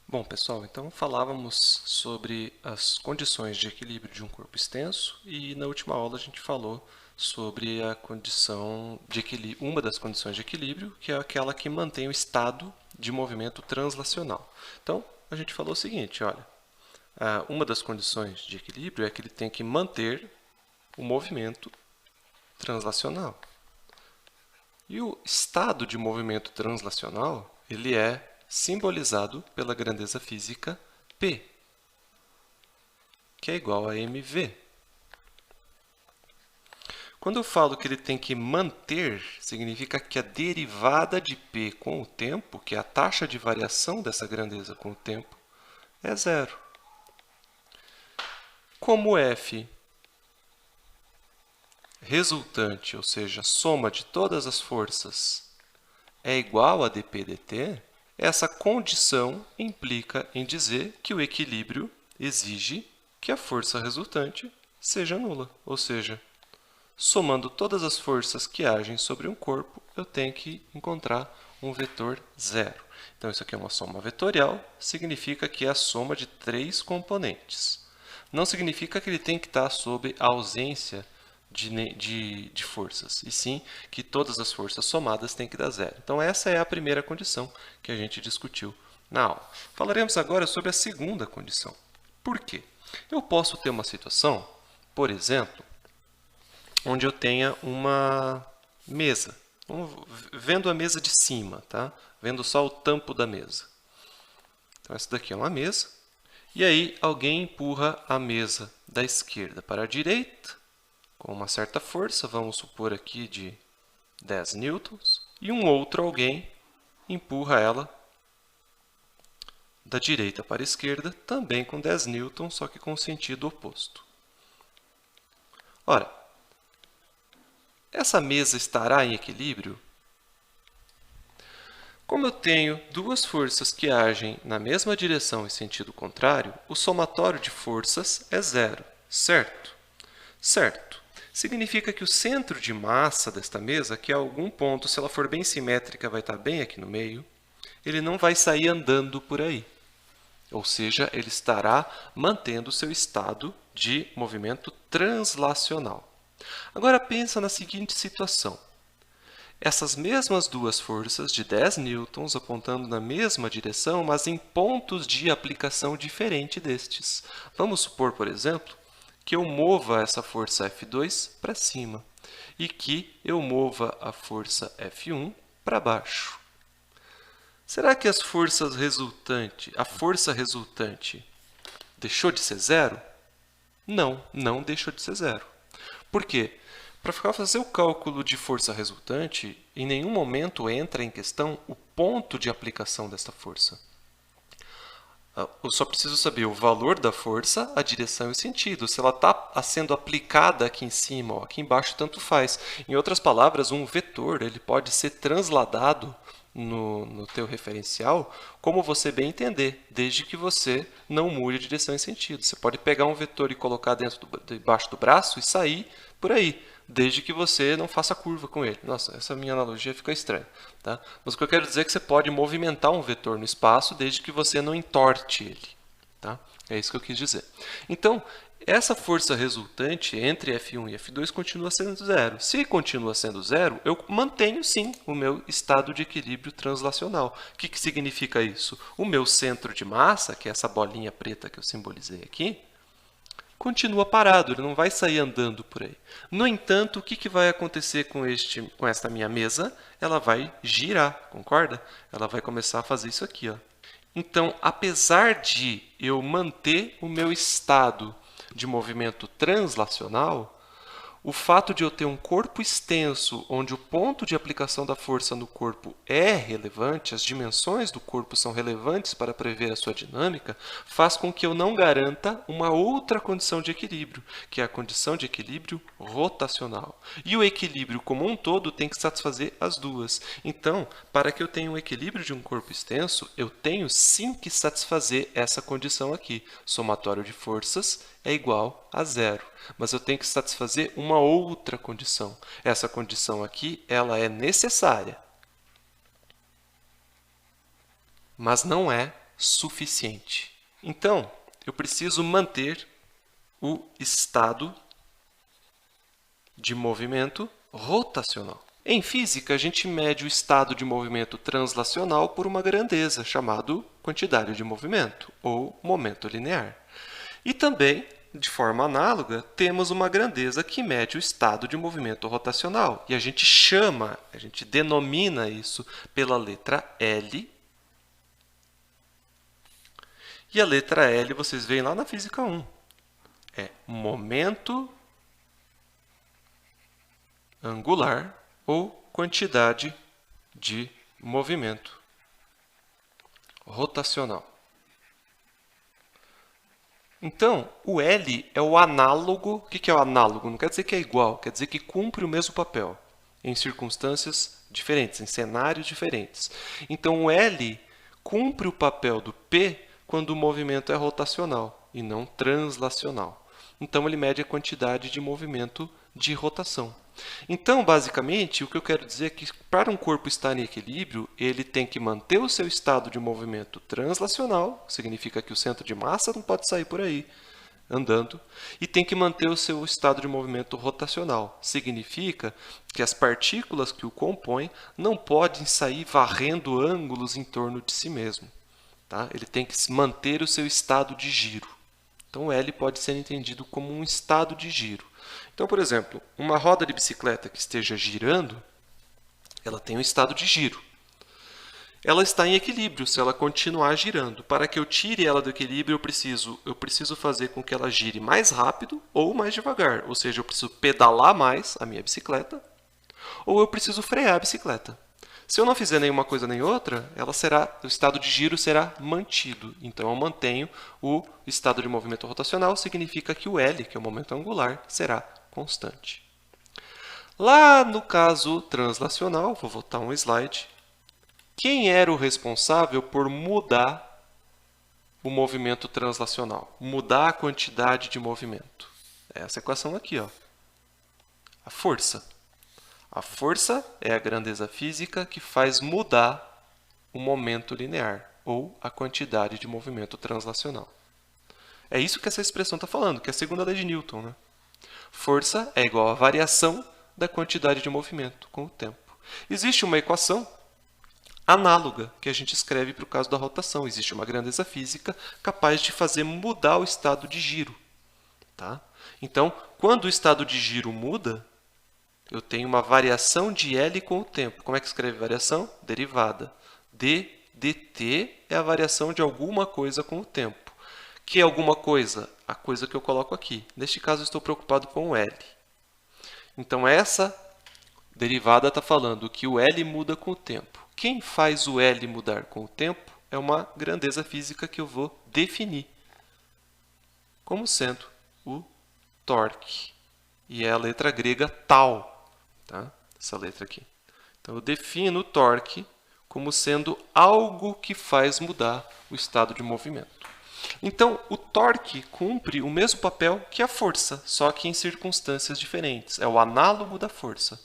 Bom, pessoal, então falávamos sobre as condições de equilíbrio de um corpo extenso e na última aula a gente falou sobre a condição de equilíbrio, uma das condições de equilíbrio, que é aquela que mantém o estado de movimento translacional. Então, a gente falou o seguinte, olha, uma das condições de equilíbrio é que ele tem que manter o movimento translacional. E o estado de movimento translacional, ele é simbolizado pela grandeza física P, que é igual a mv. Quando eu falo que ele tem que manter, significa que a derivada de P com o tempo, que é a taxa de variação dessa grandeza com o tempo, é zero. Como F resultante, ou seja, a soma de todas as forças, é igual a dp dt, essa condição implica em dizer que o equilíbrio exige que a força resultante seja nula, ou seja, somando todas as forças que agem sobre um corpo, eu tenho que encontrar um vetor zero. Então, isso aqui é uma soma vetorial, significa que é a soma de três componentes. Não significa que ele tem que estar sob a ausência de forças, e sim que todas as forças somadas têm que dar zero. Então, essa é a primeira condição que a gente discutiu na aula. Falaremos agora sobre a segunda condição. Por quê? Eu posso ter uma situação, por exemplo, onde eu tenha uma mesa. Vendo a mesa de cima, tá? Vendo só o tampo da mesa. Então, essa daqui é uma mesa. E aí, alguém empurra a mesa da esquerda para a direita, com uma certa força, vamos supor aqui de 10 newtons, e um outro alguém empurra ela da direita para a esquerda, também com 10 newtons, só que com o sentido oposto. Ora, essa mesa estará em equilíbrio? Como eu tenho duas forças que agem na mesma direção em sentido contrário, o somatório de forças é zero, certo? Certo. Significa que o centro de massa desta mesa, que a algum ponto, se ela for bem simétrica, vai estar bem aqui no meio, ele não vai sair andando por aí. Ou seja, ele estará mantendo seu estado de movimento translacional. Agora pensa na seguinte situação. Essas mesmas duas forças de 10 newtons apontando na mesma direção, mas em pontos de aplicação diferente destes. Vamos supor, por exemplo, que eu mova essa força F2 para cima e que eu mova a força F1 para baixo. Será que a força resultante deixou de ser zero? Não, não deixou de ser zero. Por quê? Para fazer o cálculo de força resultante, em nenhum momento entra em questão o ponto de aplicação desta força. Eu só preciso saber o valor da força, a direção e o sentido. Se ela está sendo aplicada aqui em cima ou aqui embaixo, tanto faz. Em outras palavras, um vetor ele pode ser transladado no teu referencial como você bem entender, desde que você não mude a direção e sentido. Você pode pegar um vetor e colocar debaixo do braço e sair por aí, desde que você não faça curva com ele. Nossa, essa minha analogia fica estranha. Tá? Mas o que eu quero dizer é que você pode movimentar um vetor no espaço desde que você não entorte ele. Tá? É isso que eu quis dizer. Então, essa força resultante entre F1 e F2 continua sendo zero. Se continua sendo zero, eu mantenho sim o meu estado de equilíbrio translacional. O que significa isso? O meu centro de massa, que é essa bolinha preta que eu simbolizei aqui, continua parado, ele não vai sair andando por aí. No entanto, o que vai acontecer com esta minha mesa? Ela vai girar, concorda? Ela vai começar a fazer isso aqui. Ó. Então, apesar de eu manter o meu estado de movimento translacional, o fato de eu ter um corpo extenso, onde o ponto de aplicação da força no corpo é relevante, as dimensões do corpo são relevantes para prever a sua dinâmica, faz com que eu não garanta uma outra condição de equilíbrio, que é a condição de equilíbrio rotacional. E o equilíbrio como um todo tem que satisfazer as duas. Então, para que eu tenha um equilíbrio de um corpo extenso, eu tenho sim que satisfazer essa condição aqui. Somatório de forças é igual a zero. Mas eu tenho que satisfazer uma outra condição. Essa condição aqui, ela é necessária, mas não é suficiente. Então, eu preciso manter o estado de movimento rotacional. Em física, a gente mede o estado de movimento translacional por uma grandeza, chamado quantidade de movimento, ou momento linear. E também, de forma análoga, temos uma grandeza que mede o estado de movimento rotacional. E a gente denomina isso pela letra L. E a letra L vocês veem lá na física 1. É momento angular ou quantidade de movimento rotacional. Então, o L é o análogo. O que é o análogo? Não quer dizer que é igual, quer dizer que cumpre o mesmo papel em circunstâncias diferentes, em cenários diferentes. Então, o L cumpre o papel do P quando o movimento é rotacional e não translacional. Então, ele mede a quantidade de movimento de rotação. Então, basicamente, o que eu quero dizer é que para um corpo estar em equilíbrio, ele tem que manter o seu estado de movimento translacional, significa que o centro de massa não pode sair por aí andando, e tem que manter o seu estado de movimento rotacional, significa que as partículas que o compõem não podem sair varrendo ângulos em torno de si mesmo. Tá? Ele tem que manter o seu estado de giro. Então, o L pode ser entendido como um estado de giro. Então, por exemplo, uma roda de bicicleta que esteja girando, ela tem um estado de giro. Ela está em equilíbrio se ela continuar girando. Para que eu tire ela do equilíbrio, eu preciso fazer com que ela gire mais rápido ou mais devagar. Ou seja, eu preciso pedalar mais a minha bicicleta ou eu preciso frear a bicicleta. Se eu não fizer nenhuma coisa nem outra, o estado de giro será mantido. Então, eu mantenho o estado de movimento rotacional, significa que o L, que é o momento angular, será constante. Lá no caso translacional, vou voltar um slide, quem era o responsável por mudar o movimento translacional? Mudar a quantidade de movimento. É essa equação aqui, ó. A força. A força é a grandeza física que faz mudar o momento linear, ou a quantidade de movimento translacional. É isso que essa expressão está falando, que é a segunda lei de Newton, né? Força é igual à variação da quantidade de movimento com o tempo. Existe uma equação análoga que a gente escreve para o caso da rotação. Existe uma grandeza física capaz de fazer mudar o estado de giro. Tá? Então, quando o estado de giro muda, eu tenho uma variação de L com o tempo. Como é que escreve variação? Derivada. D dt é a variação de alguma coisa com o tempo. Que é alguma coisa? A coisa que eu coloco aqui. Neste caso, eu estou preocupado com o L. Então, essa derivada está falando que o L muda com o tempo. Quem faz o L mudar com o tempo é uma grandeza física que eu vou definir como sendo o torque. E é a letra grega tau. Tá? Essa letra aqui. Então, eu defino o torque como sendo algo que faz mudar o estado de movimento. Então, o torque cumpre o mesmo papel que a força, só que em circunstâncias diferentes. É o análogo da força.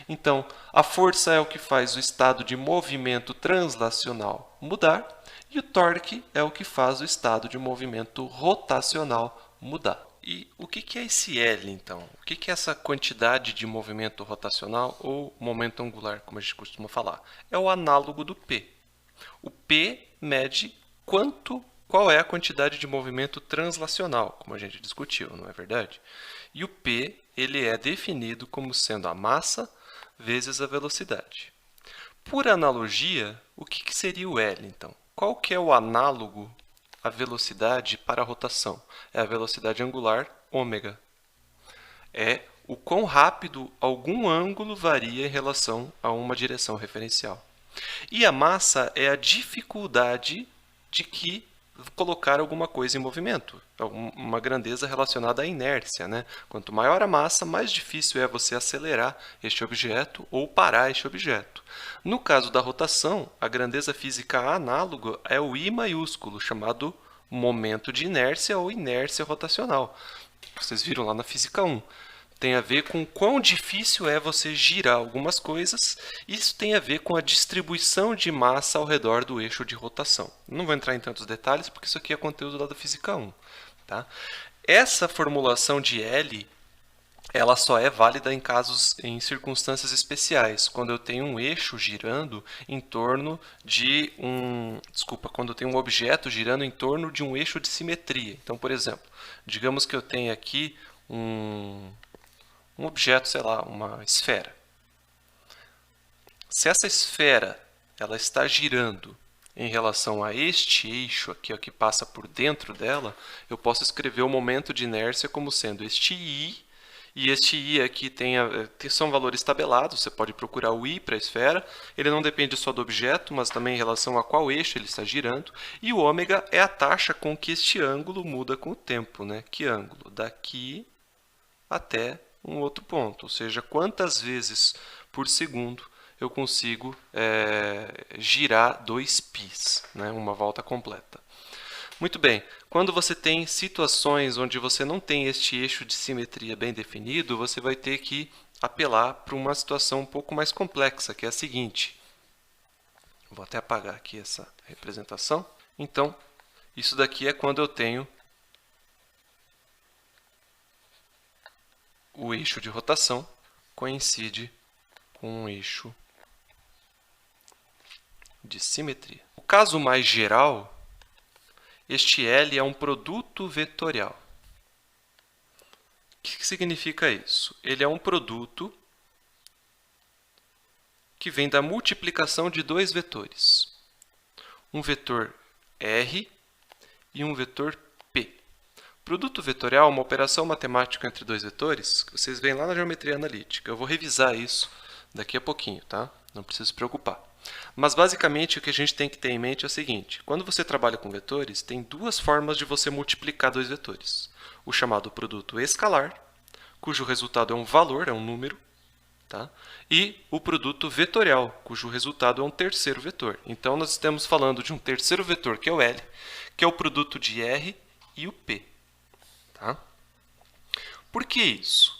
Então, a força é o que faz o estado de movimento translacional mudar e o torque é o que faz o estado de movimento rotacional mudar. E o que é esse L, então? O que é essa quantidade de movimento rotacional ou momento angular, como a gente costuma falar? É o análogo do P. O P mede qual é a quantidade de movimento translacional, como a gente discutiu, não é verdade? E o P ele é definido como sendo a massa vezes a velocidade. Por analogia, o que seria o L, então? Qual que é o análogo à velocidade para a rotação? É a velocidade angular, ômega. É o quão rápido algum ângulo varia em relação a uma direção referencial. E a massa é a dificuldade de que colocar alguma coisa em movimento, uma grandeza relacionada à inércia, né? Quanto maior a massa, mais difícil é você acelerar este objeto ou parar este objeto. No caso da rotação, a grandeza física análoga é o I maiúsculo, chamado momento de inércia ou inércia rotacional. Vocês viram lá na física 1. tem a ver com quão difícil é você girar algumas coisas. Isso tem a ver com a distribuição de massa ao redor do eixo de rotação. Não vou entrar em tantos detalhes, porque isso aqui é conteúdo lá da Física 1. Tá? Essa formulação de L, ela só é válida em circunstâncias especiais, quando eu tenho um eixo girando em torno de quando eu tenho um objeto girando em torno de um eixo de simetria. Então, por exemplo, digamos que eu tenho aqui um objeto, sei lá, uma esfera. Se essa esfera ela está girando em relação a este eixo aqui, ó, que passa por dentro dela, eu posso escrever o momento de inércia como sendo este I, e este I aqui são valores tabelados, você pode procurar o I para a esfera, ele não depende só do objeto, mas também em relação a qual eixo ele está girando, e o ômega é a taxa com que este ângulo muda com o tempo, né? Que ângulo? Daqui até um outro ponto, ou seja, quantas vezes por segundo eu consigo girar 2πs, né? Uma volta completa. Muito bem, quando você tem situações onde você não tem este eixo de simetria bem definido, você vai ter que apelar para uma situação um pouco mais complexa, que é a seguinte. Vou até apagar aqui essa representação. Então, isso daqui é quando eu tenho o eixo de rotação coincide com um eixo de simetria. O caso mais geral, este L é um produto vetorial. O que significa isso? Ele é um produto que vem da multiplicação de dois vetores. Um vetor R e um vetor P. Produto vetorial é uma operação matemática entre dois vetores que vocês veem lá na geometria analítica. Eu vou revisar isso daqui a pouquinho, tá? Não precisa se preocupar. Mas, basicamente, o que a gente tem que ter em mente é o seguinte. Quando você trabalha com vetores, tem duas formas de você multiplicar dois vetores. O chamado produto escalar, cujo resultado é um valor, é um número, tá? E o produto vetorial, cujo resultado é um terceiro vetor. Então, nós estamos falando de um terceiro vetor, que é o L, que é o produto de R e o P. Tá? Por que isso?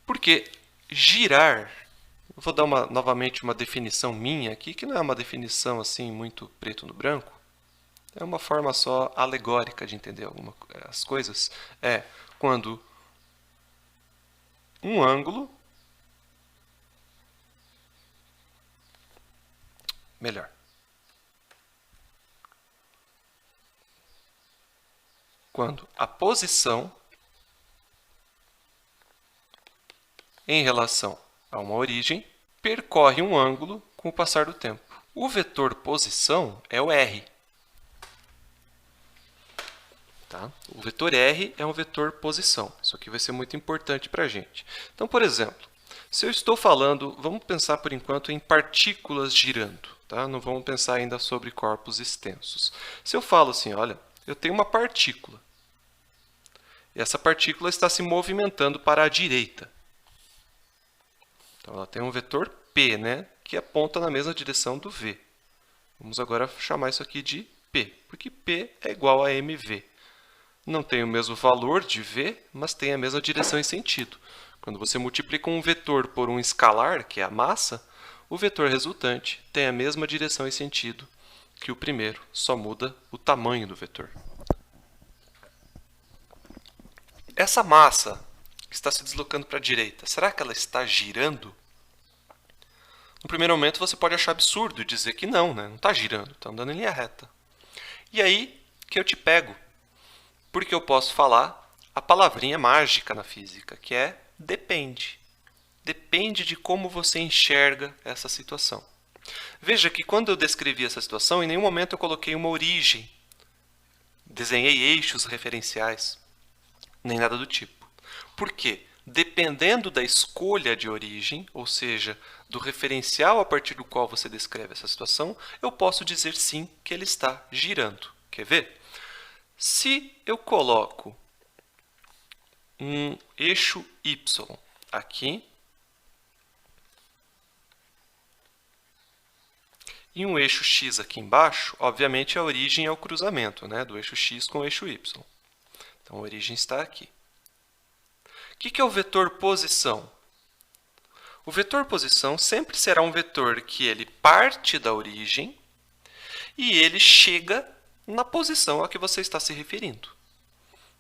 Porque girar... Eu vou dar novamente uma definição minha aqui, que não é uma definição assim muito preto no branco. É uma forma só alegórica de entender as coisas. É quando um ângulo... Melhor. Quando a posição em relação a uma origem percorre um ângulo com o passar do tempo. O vetor posição é o R. Tá? O vetor R é um vetor posição. Isso aqui vai ser muito importante para a gente. Então, por exemplo, se eu estou falando, vamos pensar por enquanto em partículas girando. Tá? Não vamos pensar ainda sobre corpos extensos. Se eu falo assim, olha, eu tenho uma partícula. E essa partícula está se movimentando para a direita. Então, ela tem um vetor P, né, que aponta na mesma direção do V. Vamos agora chamar isso aqui de P, porque P é igual a mv. Não tem o mesmo valor de V, mas tem a mesma direção e sentido. Quando você multiplica um vetor por um escalar, que é a massa, o vetor resultante tem a mesma direção e sentido que o primeiro, só muda o tamanho do vetor. Essa massa que está se deslocando para a direita, será que ela está girando? No primeiro momento você pode achar absurdo e dizer que não, né? Não está girando, está andando em linha reta. E aí que eu te pego, porque eu posso falar a palavrinha mágica na física, que é depende. Depende de como você enxerga essa situação. Veja que quando eu descrevi essa situação, em nenhum momento eu coloquei uma origem, desenhei eixos referenciais, nem nada do tipo. Por quê? Dependendo da escolha de origem, ou seja, do referencial a partir do qual você descreve essa situação, eu posso dizer sim que ele está girando. Quer ver? Se eu coloco um eixo Y aqui e um eixo X aqui embaixo, obviamente a origem é o cruzamento, né, do eixo X com o eixo Y. Então, a origem está aqui. O que é o vetor posição? O vetor posição sempre será um vetor que ele parte da origem e ele chega na posição a que você está se referindo.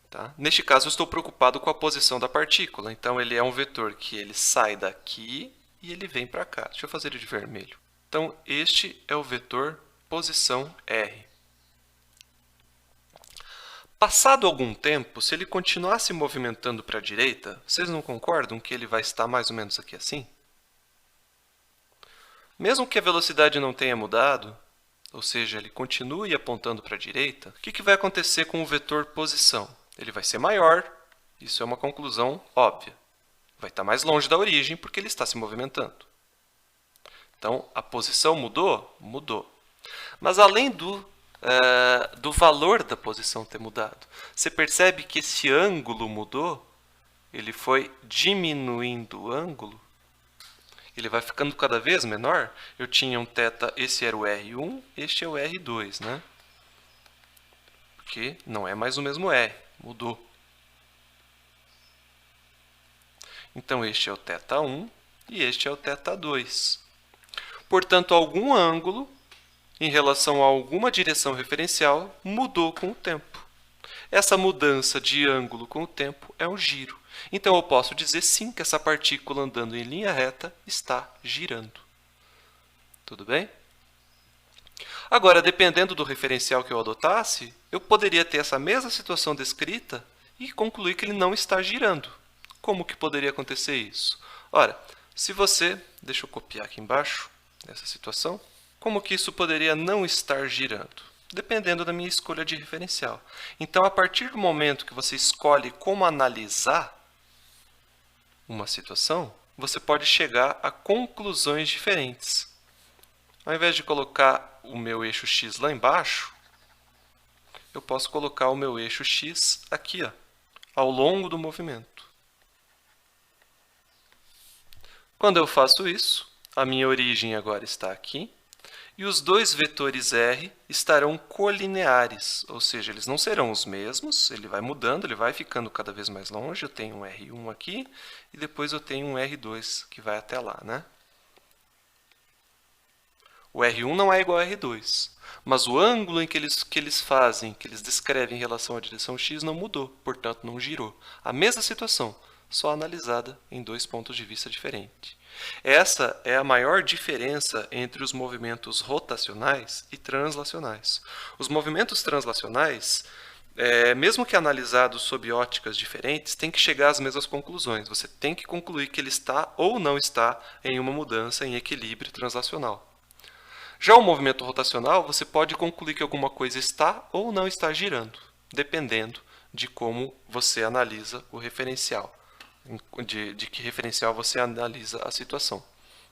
Tá? Neste caso, eu estou preocupado com a posição da partícula. Então, ele é um vetor que ele sai daqui e ele vem para cá. Deixa eu fazer ele de vermelho. Então, este é o vetor posição R. Passado algum tempo, se ele continuar se movimentando para a direita, vocês não concordam que ele vai estar mais ou menos aqui assim? Mesmo que a velocidade não tenha mudado, ou seja, ele continue apontando para a direita, o que vai acontecer com o vetor posição? Ele vai ser maior, isso é uma conclusão óbvia. Vai estar mais longe da origem porque ele está se movimentando. Então, a posição mudou? Mudou. Mas além do valor da posição ter mudado, você percebe que esse ângulo mudou? Ele foi diminuindo o ângulo? Ele vai ficando cada vez menor? Eu tinha um θ, esse era o R1, este é o R2, né? Porque não é mais o mesmo R, mudou. Então, este é o θ1 e este é o θ2. Portanto, algum ângulo em relação a alguma direção referencial mudou com o tempo. Essa mudança de ângulo com o tempo é um giro. Então, eu posso dizer sim que essa partícula andando em linha reta está girando. Tudo bem? Agora, dependendo do referencial que eu adotasse, eu poderia ter essa mesma situação descrita e concluir que ele não está girando. Como que poderia acontecer isso? Ora, se você... Deixa eu copiar aqui embaixo, nessa situação. Como que isso poderia não estar girando? Dependendo da minha escolha de referencial. Então, a partir do momento que você escolhe como analisar uma situação, você pode chegar a conclusões diferentes. Ao invés de colocar o meu eixo x lá embaixo, eu posso colocar o meu eixo x aqui, ó, ao longo do movimento. Quando eu faço isso, a minha origem agora está aqui, e os dois vetores R estarão colineares, ou seja, eles não serão os mesmos, ele vai mudando, ele vai ficando cada vez mais longe. Eu tenho um R1 aqui, e depois eu tenho um R2 que vai até lá, né? O R1 não é igual ao R2, mas o ângulo em que eles fazem, que eles descrevem em relação à direção x não mudou, portanto não girou. A mesma situação, só analisada em dois pontos de vista diferentes. Essa é a maior diferença entre os movimentos rotacionais e translacionais. Os movimentos translacionais, mesmo que analisados sob óticas diferentes, têm que chegar às mesmas conclusões. Você tem que concluir que ele está ou não está em uma mudança em equilíbrio translacional. Já o movimento rotacional, você pode concluir que alguma coisa está ou não está girando, dependendo de como você analisa o referencial, de que referencial você analisa a situação.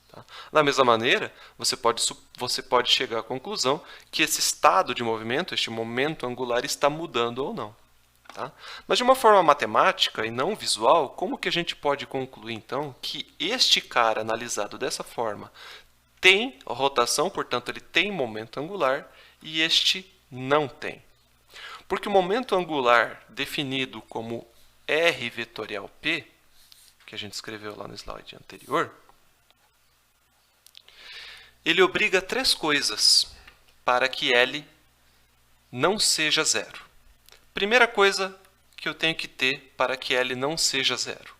Tá? Da mesma maneira, você pode chegar à conclusão que esse estado de movimento, este momento angular, está mudando ou não. Tá? Mas de uma forma matemática e não visual, como que a gente pode concluir, então, que este cara analisado dessa forma tem rotação, portanto, ele tem momento angular, e este não tem? Porque o momento angular definido como R vetorial P, que a gente escreveu lá no slide anterior, ele obriga três coisas para que L não seja zero. Primeira coisa que eu tenho que ter para que L não seja zero: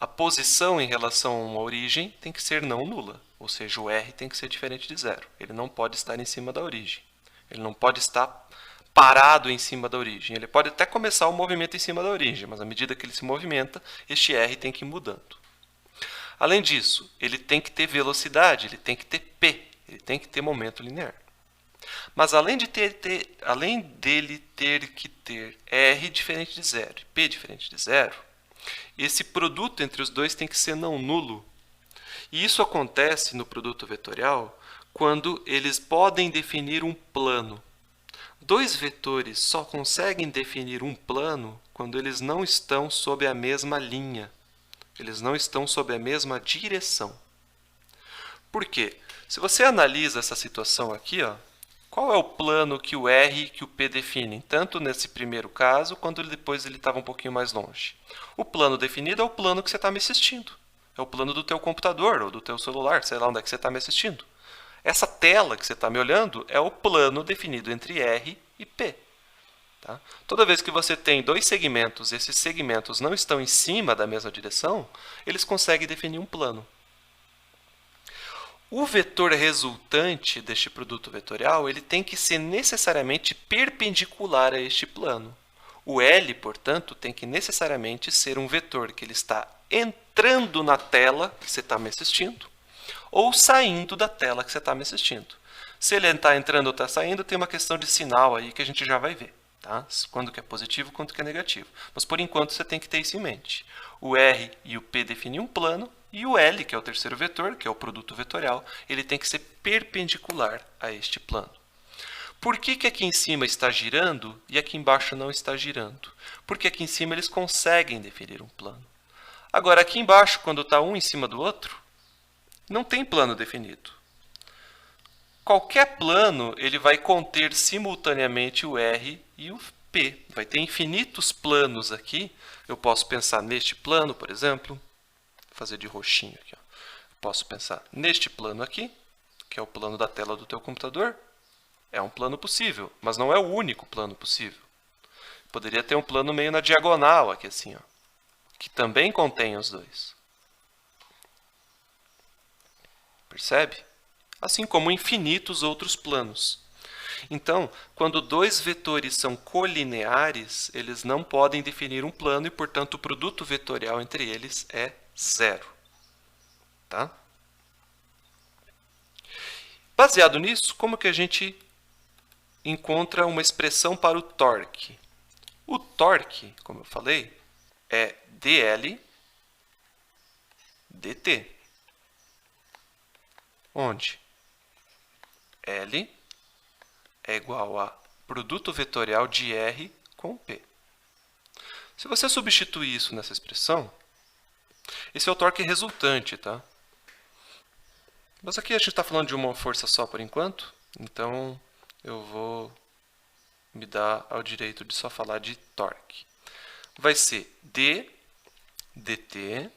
a posição em relação a uma origem tem que ser não nula, ou seja, o R tem que ser diferente de zero. Ele não pode estar em cima da origem. Ele não pode estar parado em cima da origem. Ele pode até começar o movimento em cima da origem, mas à medida que ele se movimenta, este R tem que ir mudando. Além disso, ele tem que ter velocidade, ele tem que ter P, ele tem que ter momento linear. Mas além dele ter que ter R diferente de zero e P diferente de zero, esse produto entre os dois tem que ser não nulo. E isso acontece no produto vetorial quando eles podem definir um plano. Dois vetores só conseguem definir um plano quando eles não estão sob a mesma linha. Eles não estão sob a mesma direção. Por quê? Se você analisa essa situação aqui, ó, Qual é o plano que o R e que o P definem, tanto nesse primeiro caso, quanto depois ele estava um pouquinho mais longe? O plano definido é o plano que você está me assistindo. É o plano do teu computador ou do teu celular, sei lá onde é que você está me assistindo. Essa tela que você está me olhando é o plano definido entre R e P. Tá? Toda vez que você tem dois segmentos e esses segmentos não estão em cima da mesma direção, eles conseguem definir um plano. O vetor resultante deste produto vetorial ele tem que ser necessariamente perpendicular a este plano. O L, portanto, tem que necessariamente ser um vetor que ele está entrando na tela que você está me assistindo ou saindo da tela que você está me assistindo. Se ele está entrando ou está saindo, tem uma questão de sinal aí que a gente já vai ver. Tá? Quando que é positivo, quando que é negativo. Mas, por enquanto, você tem que ter isso em mente. O R e o P definem um plano, e o L, que é o terceiro vetor, que é o produto vetorial, ele tem que ser perpendicular a este plano. Por que que aqui em cima está girando e aqui embaixo não está girando? Porque aqui em cima eles conseguem definir um plano. Agora, aqui embaixo, quando está um em cima do outro, não tem plano definido. Qualquer plano ele vai conter simultaneamente o R e o P. Vai ter infinitos planos aqui. Eu posso pensar neste plano, por exemplo. Vou fazer de roxinho aqui. Ó. Posso pensar neste plano aqui, que é o plano da tela do teu computador. É um plano possível, mas não é o único plano possível. Poderia ter um plano meio na diagonal aqui assim, ó, que também contém os dois. Percebe? Assim como infinitos outros planos. Então, quando dois vetores são colineares, eles não podem definir um plano e, portanto, o produto vetorial entre eles é zero. Tá? Baseado nisso, como que a gente encontra uma expressão para o torque? O torque, como eu falei, é dL dt. Onde L é igual a produto vetorial de R com P. Se você substituir isso nessa expressão, esse é o torque resultante, tá? Mas aqui a gente está falando de uma força só por enquanto, então eu vou me dar ao direito de só falar de torque. Vai ser d dt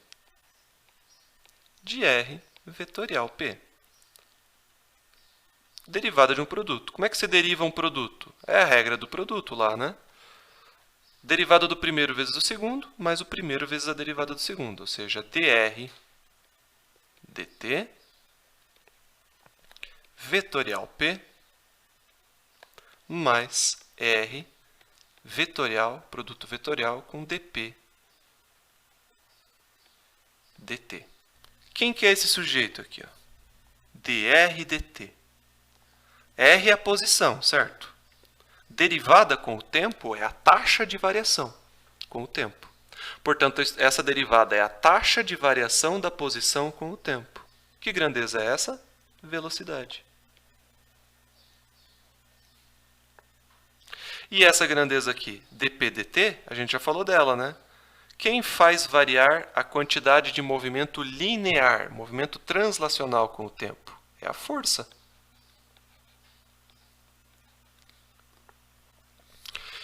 de R vetorial P. Derivada de um produto. Como é que você deriva um produto? É a regra do produto lá, né? Derivada do primeiro vezes o segundo, mais o primeiro vezes a derivada do segundo. Ou seja, dr dt vetorial P mais R vetorial, produto vetorial, com dp dt. Quem que é esse sujeito aqui? Ó? dr dt. R é a posição, certo? Derivada com o tempo é a taxa de variação com o tempo. Portanto, essa derivada é a taxa de variação da posição com o tempo. Que grandeza é essa? Velocidade. E essa grandeza aqui, dp dt, a gente já falou dela, né? Quem faz variar a quantidade de movimento linear, movimento translacional com o tempo? É a força.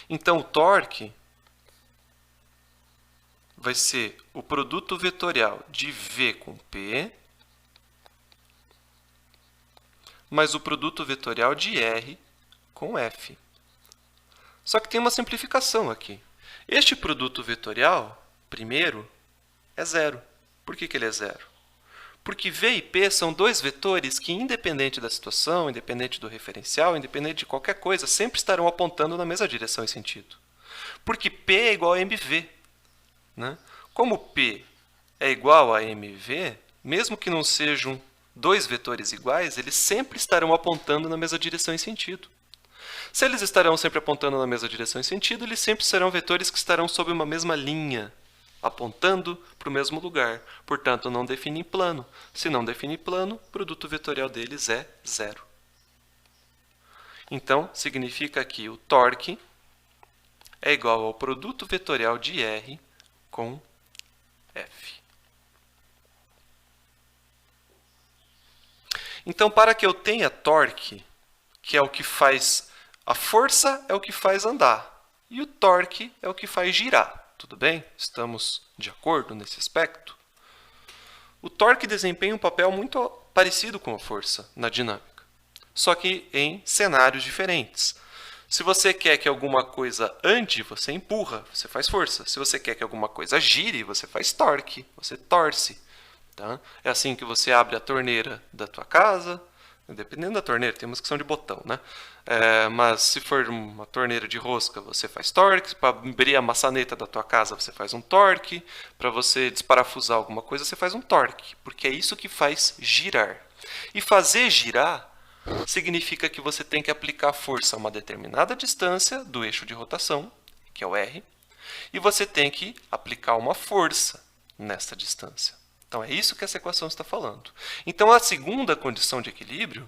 Então, o torque vai ser o produto vetorial de V com P mais o produto vetorial de R com F. Só que tem uma simplificação aqui. Este produto vetorial, primeiro, é zero. Por que ele é zero? Porque V e P são dois vetores que, independente da situação, independente do referencial, independente de qualquer coisa, sempre estarão apontando na mesma direção e sentido. Porque P é igual a mv. Né? Como P é igual a mv, mesmo que não sejam dois vetores iguais, eles sempre estarão apontando na mesma direção e sentido. Se eles estarão sempre apontando na mesma direção e sentido, eles sempre serão vetores que estarão sob uma mesma linha, apontando para o mesmo lugar. Portanto, não definem plano. Se não define plano, o produto vetorial deles é zero. Então, significa que o torque é igual ao produto vetorial de R com F. Então, para que eu tenha torque, que é o que faz... A força é o que faz andar. E o torque é o que faz girar. Tudo bem? Estamos de acordo nesse aspecto? O torque desempenha um papel muito parecido com a força na dinâmica, só que em cenários diferentes. Se você quer que alguma coisa ande, você empurra, você faz força. Se você quer que alguma coisa gire, você faz torque, você torce. Tá? É assim que você abre a torneira da tua casa. Dependendo da torneira, tem umas que são de botão, né? Mas se for uma torneira de rosca, você faz torque. Para abrir a maçaneta da tua casa, você faz um torque. Para você desparafusar alguma coisa, você faz um torque. Porque é isso que faz girar. E fazer girar significa que você tem que aplicar força a uma determinada distância do eixo de rotação, que é o R, e você tem que aplicar uma força nessa distância. Então, é isso que essa equação está falando. Então, a segunda condição de equilíbrio,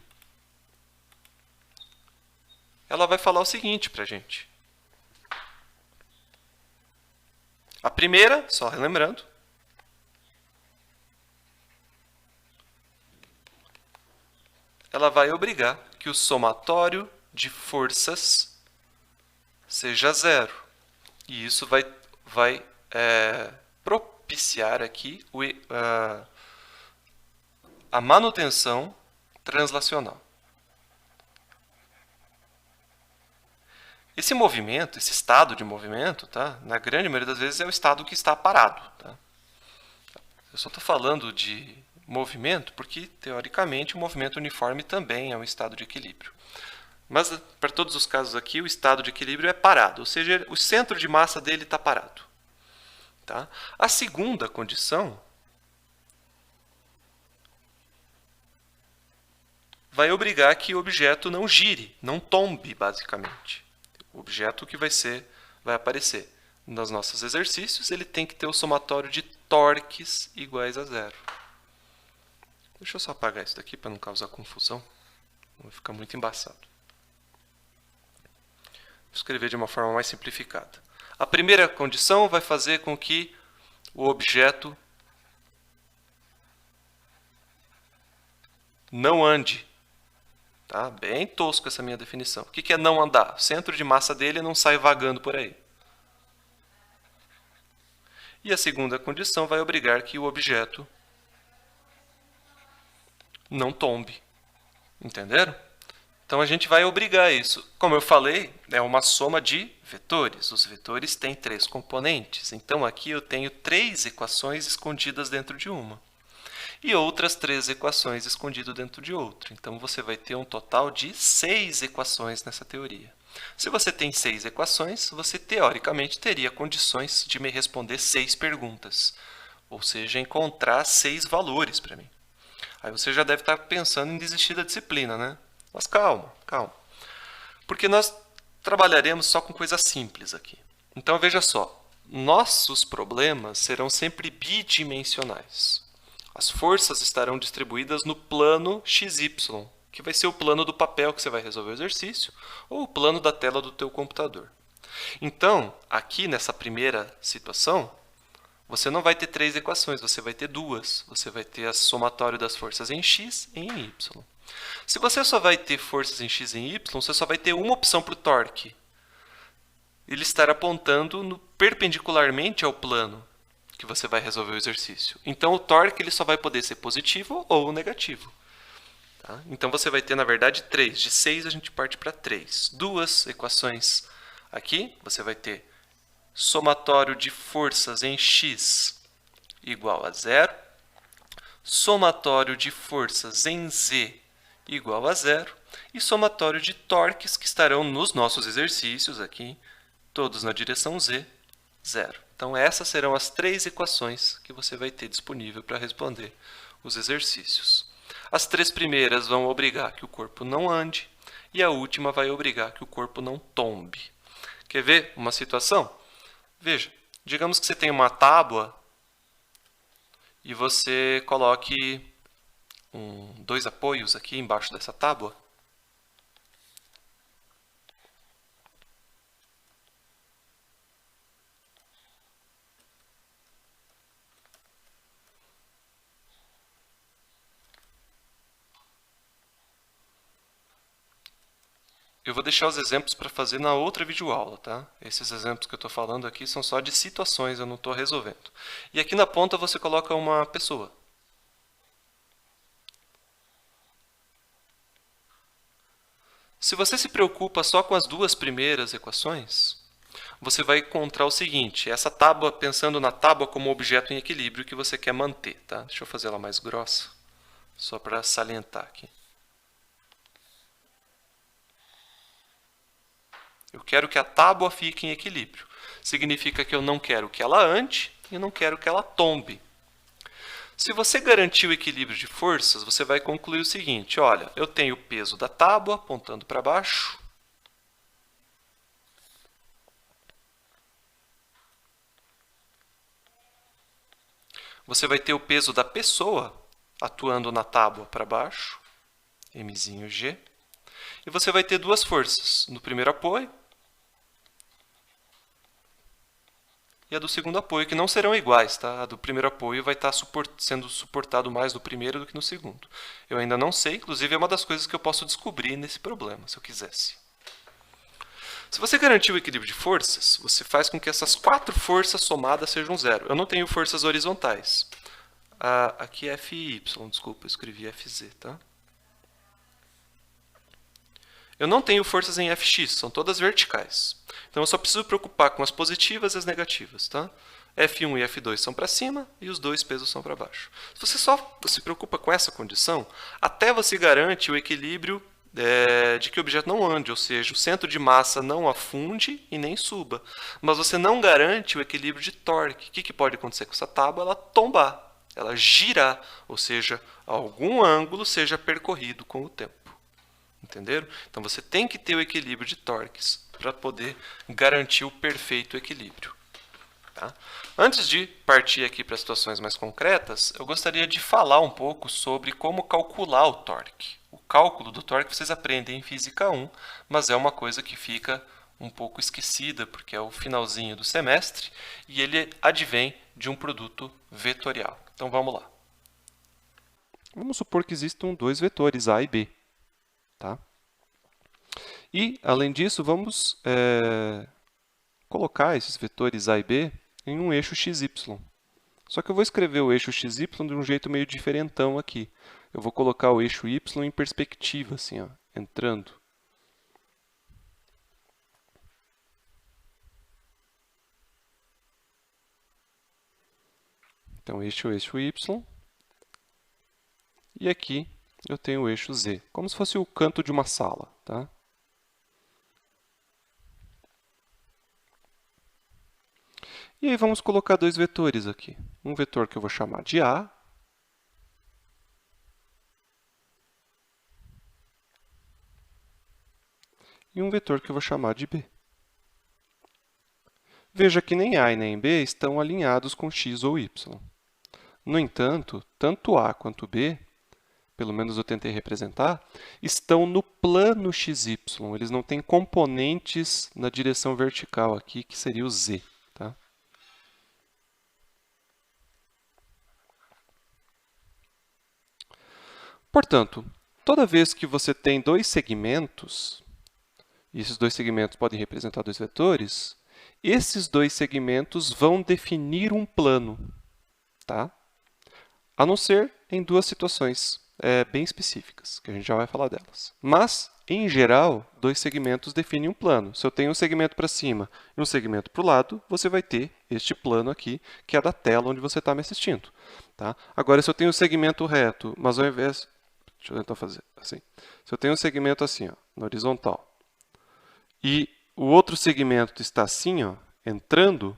ela vai falar o seguinte para a gente. A primeira, só relembrando, ela vai obrigar que o somatório de forças seja zero. E isso vai propiciar aqui a manutenção translacional. Esse movimento, esse estado de movimento, tá? Na grande maioria das vezes é o estado que está parado. Tá? Eu só estou falando de movimento porque, teoricamente, o movimento uniforme também é um estado de equilíbrio. Mas, para todos os casos aqui, o estado de equilíbrio é parado, ou seja, o centro de massa dele está parado. Tá? A segunda condição vai obrigar que o objeto não gire, não tombe, basicamente. O objeto que vai aparecer nos nossos exercícios, ele tem que ter o somatório de torques iguais a zero. Deixa eu só apagar isso daqui para não causar confusão. Vai ficar muito embaçado. Vou escrever de uma forma mais simplificada. A primeira condição vai fazer com que o objeto não ande. Tá? Bem tosco essa minha definição. O que é não andar? O centro de massa dele não sai vagando por aí. E a segunda condição vai obrigar que o objeto não tombe. Entenderam? Então a gente vai obrigar isso. Como eu falei, é uma soma de vetores. Os vetores têm 3 componentes. Então aqui eu tenho 3 equações escondidas dentro de uma. E outras 3 equações escondidas dentro de outra. Então você vai ter um total de 6 equações nessa teoria. Se você tem 6 equações, você teoricamente teria condições de me responder 6 perguntas. Ou seja, encontrar 6 valores para mim. Aí você já deve estar pensando em desistir da disciplina, né? Mas calma, calma. Porque nós trabalharemos só com coisas simples aqui. Então veja só, nossos problemas serão sempre bidimensionais. As forças estarão distribuídas no plano XY, que vai ser o plano do papel que você vai resolver o exercício, ou o plano da tela do teu computador. Então, aqui nessa primeira situação, você não vai ter 3 equações, você vai ter 2. Você vai ter a somatório das forças em x e em y. Se você só vai ter forças em x e em y, você só vai ter uma opção para o torque. Ele estará apontando perpendicularmente ao plano que você vai resolver o exercício. Então, o torque ele só vai poder ser positivo ou negativo. Tá? Então, você vai ter, na verdade, 3. De 6, a gente parte para 3. 2 equações aqui. Você vai ter somatório de forças em x igual a 0. Somatório de forças em z igual a 0. E somatório de torques que estarão nos nossos exercícios aqui, todos na direção z, 0. Então, essas serão as 3 equações que você vai ter disponível para responder os exercícios. As 3 primeiras vão obrigar que o corpo não ande e a última vai obrigar que o corpo não tombe. Quer ver uma situação? Veja, digamos que você tem uma tábua e você coloque 2 apoios aqui embaixo dessa tábua. Eu vou deixar os exemplos para fazer na outra videoaula, tá? Esses exemplos que eu estou falando aqui são só de situações, eu não estou resolvendo. E aqui na ponta você coloca uma pessoa. Se você se preocupa só com as duas primeiras equações, você vai encontrar o seguinte, essa tábua, pensando na tábua como objeto em equilíbrio que você quer manter, tá? Deixa eu fazer ela mais grossa, só para salientar aqui. Eu quero que a tábua fique em equilíbrio. Significa que eu não quero que ela ande e não quero que ela tombe. Se você garantir o equilíbrio de forças, você vai concluir o seguinte, olha, eu tenho o peso da tábua apontando para baixo. Você vai ter o peso da pessoa atuando na tábua para baixo, Mzinho G. E você vai ter duas forças, no primeiro apoio e a do segundo apoio, que não serão iguais, tá? A do primeiro apoio vai estar sendo suportado mais no primeiro do que no segundo. Eu ainda não sei, inclusive é uma das coisas que eu posso descobrir nesse problema, se eu quisesse. Se você garantir o equilíbrio de forças, você faz com que essas quatro forças somadas sejam zero. Eu não tenho forças horizontais. Aqui é FY, desculpa, eu escrevi FZ, tá? Eu não tenho forças em Fx, são todas verticais. Então eu só preciso me preocupar com as positivas e as negativas, tá? F1 e F2 são para cima e os dois pesos são para baixo. Se você só se preocupa com essa condição, até você garante o equilíbrio de que o objeto não ande, ou seja, o centro de massa não afunde e nem suba. Mas você não garante o equilíbrio de torque. O que pode acontecer com essa tábua? Ela tombar, ela girar, ou seja, algum ângulo seja percorrido com o tempo. Entenderam? Então você tem que ter o equilíbrio de torques para poder garantir o perfeito equilíbrio. Tá? Antes de partir aqui para situações mais concretas, eu gostaria de falar um pouco sobre como calcular o torque. O cálculo do torque vocês aprendem em Física 1, mas é uma coisa que fica um pouco esquecida, porque é o finalzinho do semestre, e ele advém de um produto vetorial. Então vamos lá. Vamos supor que existam dois vetores, A e B. Tá? E, além disso, vamos colocar esses vetores A e B em um eixo XY. Só que eu vou escrever o eixo XY de um jeito meio diferentão aqui. Eu vou colocar o eixo Y em perspectiva, assim, ó, entrando. Então, este é o eixo Y. E aqui eu tenho o eixo Z, como se fosse o canto de uma sala, tá? E aí vamos colocar dois vetores aqui. Um vetor que eu vou chamar de A e um vetor que eu vou chamar de B. Veja que nem A e nem B estão alinhados com x ou y. No entanto, tanto A quanto B, pelo menos eu tentei representar, estão no plano XY. Eles não têm componentes na direção vertical aqui, que seria o Z. Tá? Portanto, toda vez que você tem dois segmentos, e esses dois segmentos podem representar dois vetores, esses dois segmentos vão definir um plano, tá? A não ser em duas situações bem específicas, que a gente já vai falar delas. Mas, em geral, dois segmentos definem um plano. Se eu tenho um segmento para cima e um segmento para o lado, você vai ter este plano aqui, que é da tela onde você está me assistindo. Tá? Agora, se eu tenho um segmento reto, mas ao invés... Deixa eu tentar fazer assim. Se eu tenho um segmento assim, ó, na horizontal, e o outro segmento está assim, ó, entrando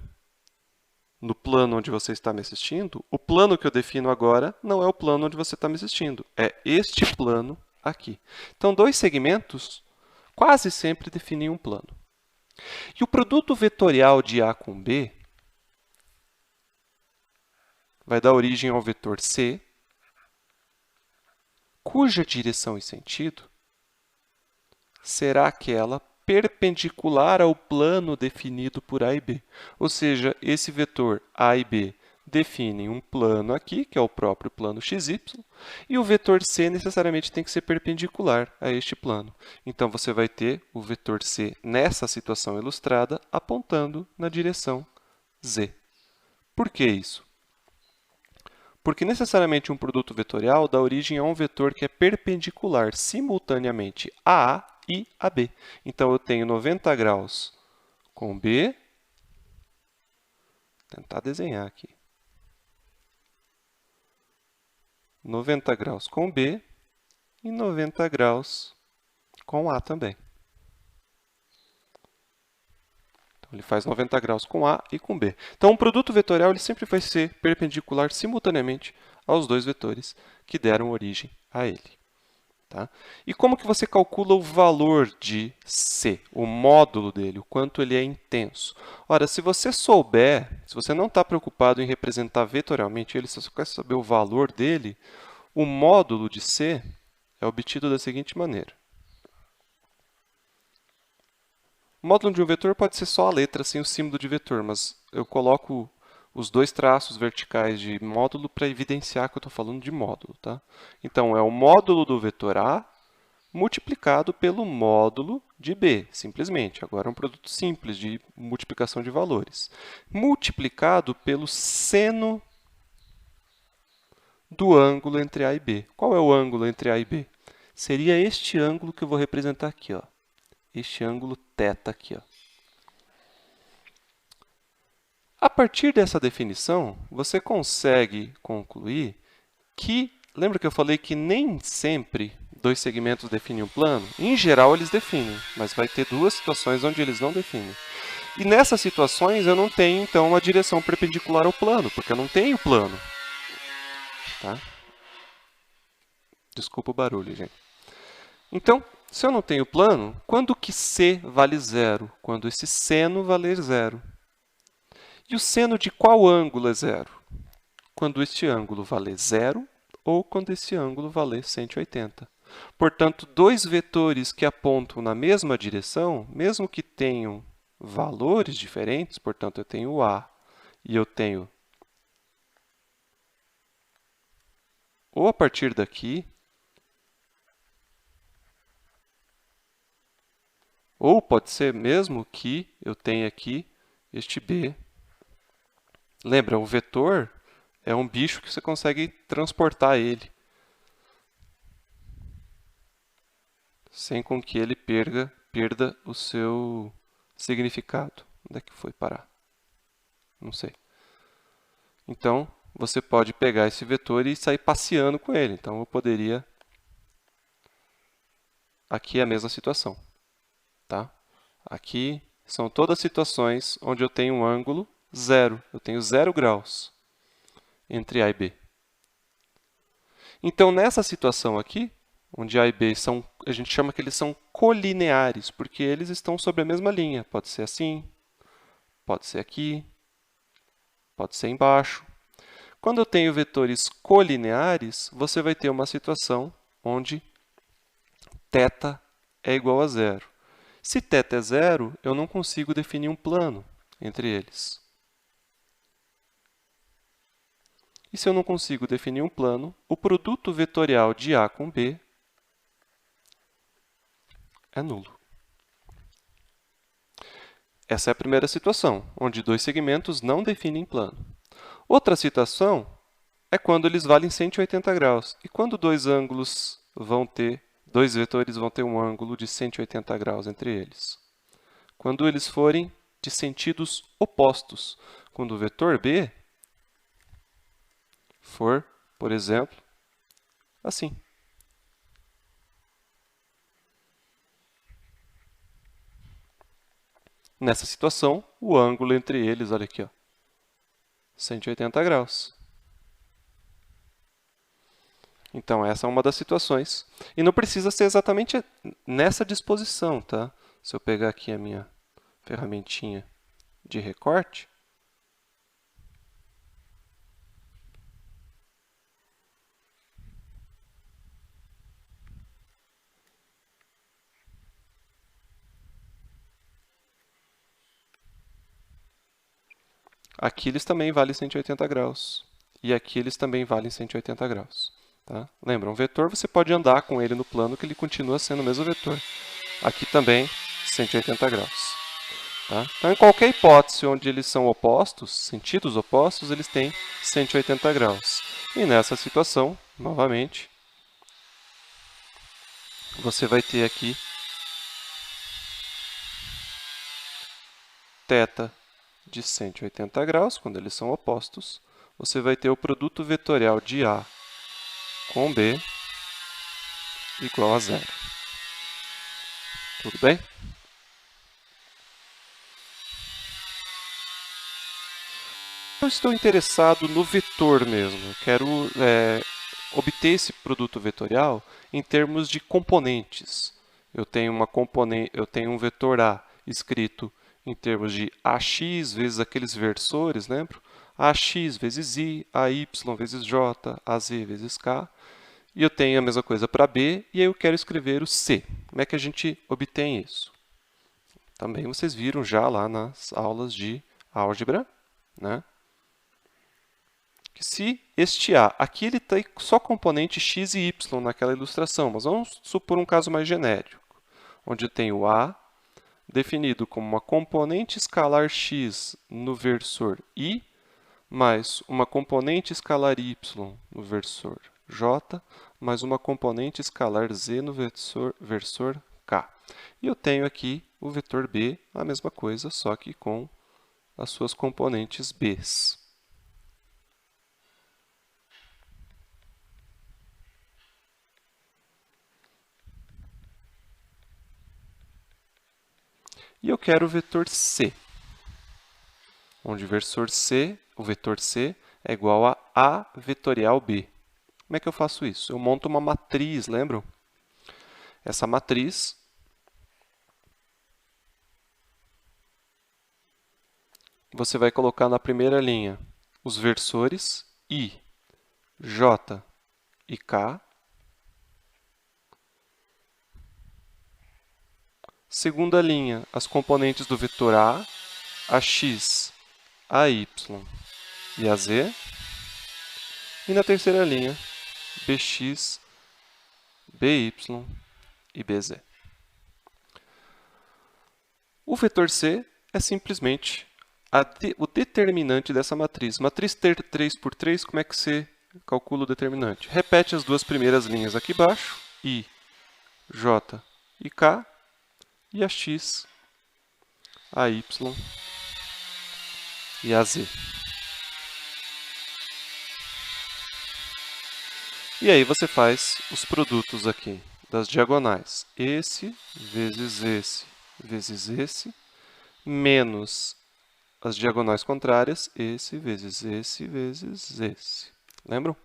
no plano onde você está me assistindo, o plano que eu defino agora não é o plano onde você está me assistindo, é este plano aqui. Então, dois segmentos quase sempre definem um plano. E o produto vetorial de A com B vai dar origem ao vetor C, cuja direção e sentido será aquela perpendicular ao plano definido por A e B. Ou seja, esse vetor A e B definem um plano aqui, que é o próprio plano xy, e o vetor c necessariamente tem que ser perpendicular a este plano. Então, você vai ter o vetor c nessa situação ilustrada apontando na direção z. Por que isso? Porque necessariamente um produto vetorial dá origem a um vetor que é perpendicular simultaneamente a A e a B. Então, eu tenho 90 graus com B. Vou tentar desenhar aqui. 90 graus com B e 90 graus com A também. Então, ele faz 90 graus com A e com B. Então, um produto vetorial ele sempre vai ser perpendicular simultaneamente aos dois vetores que deram origem a ele. Tá? E como que você calcula o valor de C, o módulo dele, o quanto ele é intenso? Ora, se você souber, se você não está preocupado em representar vetorialmente ele, se você quer saber o valor dele, o módulo de C é obtido da seguinte maneira. O módulo de um vetor pode ser só a letra sem o símbolo de vetor, mas eu coloco os dois traços verticais de módulo para evidenciar que eu estou falando de módulo. Tá? Então, é o módulo do vetor A multiplicado pelo módulo de B, simplesmente. Agora é um produto simples de multiplicação de valores. Multiplicado pelo seno do ângulo entre A e B. Qual é o ângulo entre A e B? Seria este ângulo que eu vou representar aqui, ó. Este ângulo θ aqui, ó. A partir dessa definição, você consegue concluir que, lembra que eu falei que nem sempre dois segmentos definem um plano? Em geral, eles definem, mas vai ter duas situações onde eles não definem. E nessas situações, eu não tenho, então, uma direção perpendicular ao plano, porque eu não tenho plano. Tá? Desculpa o barulho, gente. Então, se eu não tenho plano, quando que C vale zero? Quando esse seno valer zero. E o seno de qual ângulo é zero? Quando este ângulo valer zero ou quando esse ângulo valer 180. Portanto, dois vetores que apontam na mesma direção, mesmo que tenham valores diferentes, portanto, eu tenho A e eu tenho, ou a partir daqui, ou pode ser mesmo que eu tenha aqui este B. Lembra, o vetor é um bicho que você consegue transportar ele, sem com que ele perda o seu significado. Onde é que foi parar? Não sei. Então, você pode pegar esse vetor e sair passeando com ele. Então, eu poderia... Aqui é a mesma situação. Tá? Aqui são todas situações onde eu tenho um ângulo zero. Eu tenho 0 graus entre A e B. Então, nessa situação aqui, onde A e B são, a gente chama que eles são colineares, porque eles estão sobre a mesma linha. Pode ser assim, pode ser aqui, pode ser embaixo. Quando eu tenho vetores colineares, você vai ter uma situação onde θ é igual a zero. Se θ é zero, eu não consigo definir um plano entre eles. E se eu não consigo definir um plano, o produto vetorial de A com B é nulo. Essa é a primeira situação, onde dois segmentos não definem plano. Outra situação é quando eles valem 180 graus. E quando dois vetores vão ter um ângulo de 180 graus entre eles? Quando eles forem de sentidos opostos. Quando o vetor B for, por exemplo, assim. Nessa situação, o ângulo entre eles, olha aqui, ó, 180 graus. Então, essa é uma das situações. E não precisa ser exatamente nessa disposição, tá? Se eu pegar aqui a minha ferramentinha de recorte, aqui eles também valem 180 graus. E aqui eles também valem 180 graus. Tá? Lembra, um vetor você pode andar com ele no plano que ele continua sendo o mesmo vetor. Aqui também 180 graus. Tá? Então, em qualquer hipótese onde eles são opostos, sentidos opostos, eles têm 180 graus. E nessa situação, novamente, você vai ter aqui θ de 180 graus, quando eles são opostos. Você vai ter o produto vetorial de A com B igual a zero. Tudo bem? Eu estou interessado no vetor mesmo. Eu quero obter esse produto vetorial em termos de componentes. Eu tenho um vetor A escrito em termos de AX vezes aqueles versores, lembra? AX vezes I, AY vezes J, AZ vezes K. E eu tenho a mesma coisa para B, e aí eu quero escrever o C. Como é que a gente obtém isso? Também vocês viram já lá nas aulas de álgebra, né? Que se este A, aqui ele tem só componente x e y naquela ilustração, mas vamos supor um caso mais genérico, onde eu tenho A definido como uma componente escalar x no versor I, mais uma componente escalar y no versor J, mais uma componente escalar z no versor K. E eu tenho aqui o vetor B, a mesma coisa, só que com as suas componentes B's. E eu quero o vetor C, onde o vetor C é igual a A vetorial B. Como é que eu faço isso? Eu monto uma matriz, lembram? Essa matriz você vai colocar na primeira linha os versores I, J e K. Segunda linha, as componentes do vetor A, AX, AY e AZ. E na terceira linha, BX, BY e BZ. O vetor C é simplesmente o determinante dessa matriz. Matriz 3 por 3, como é que você calcula o determinante? Repete as duas primeiras linhas aqui embaixo, I, J e K, e a X, a Y e a Z. E aí você faz os produtos aqui das diagonais. Esse vezes esse, menos as diagonais contrárias, esse vezes esse. Lembram?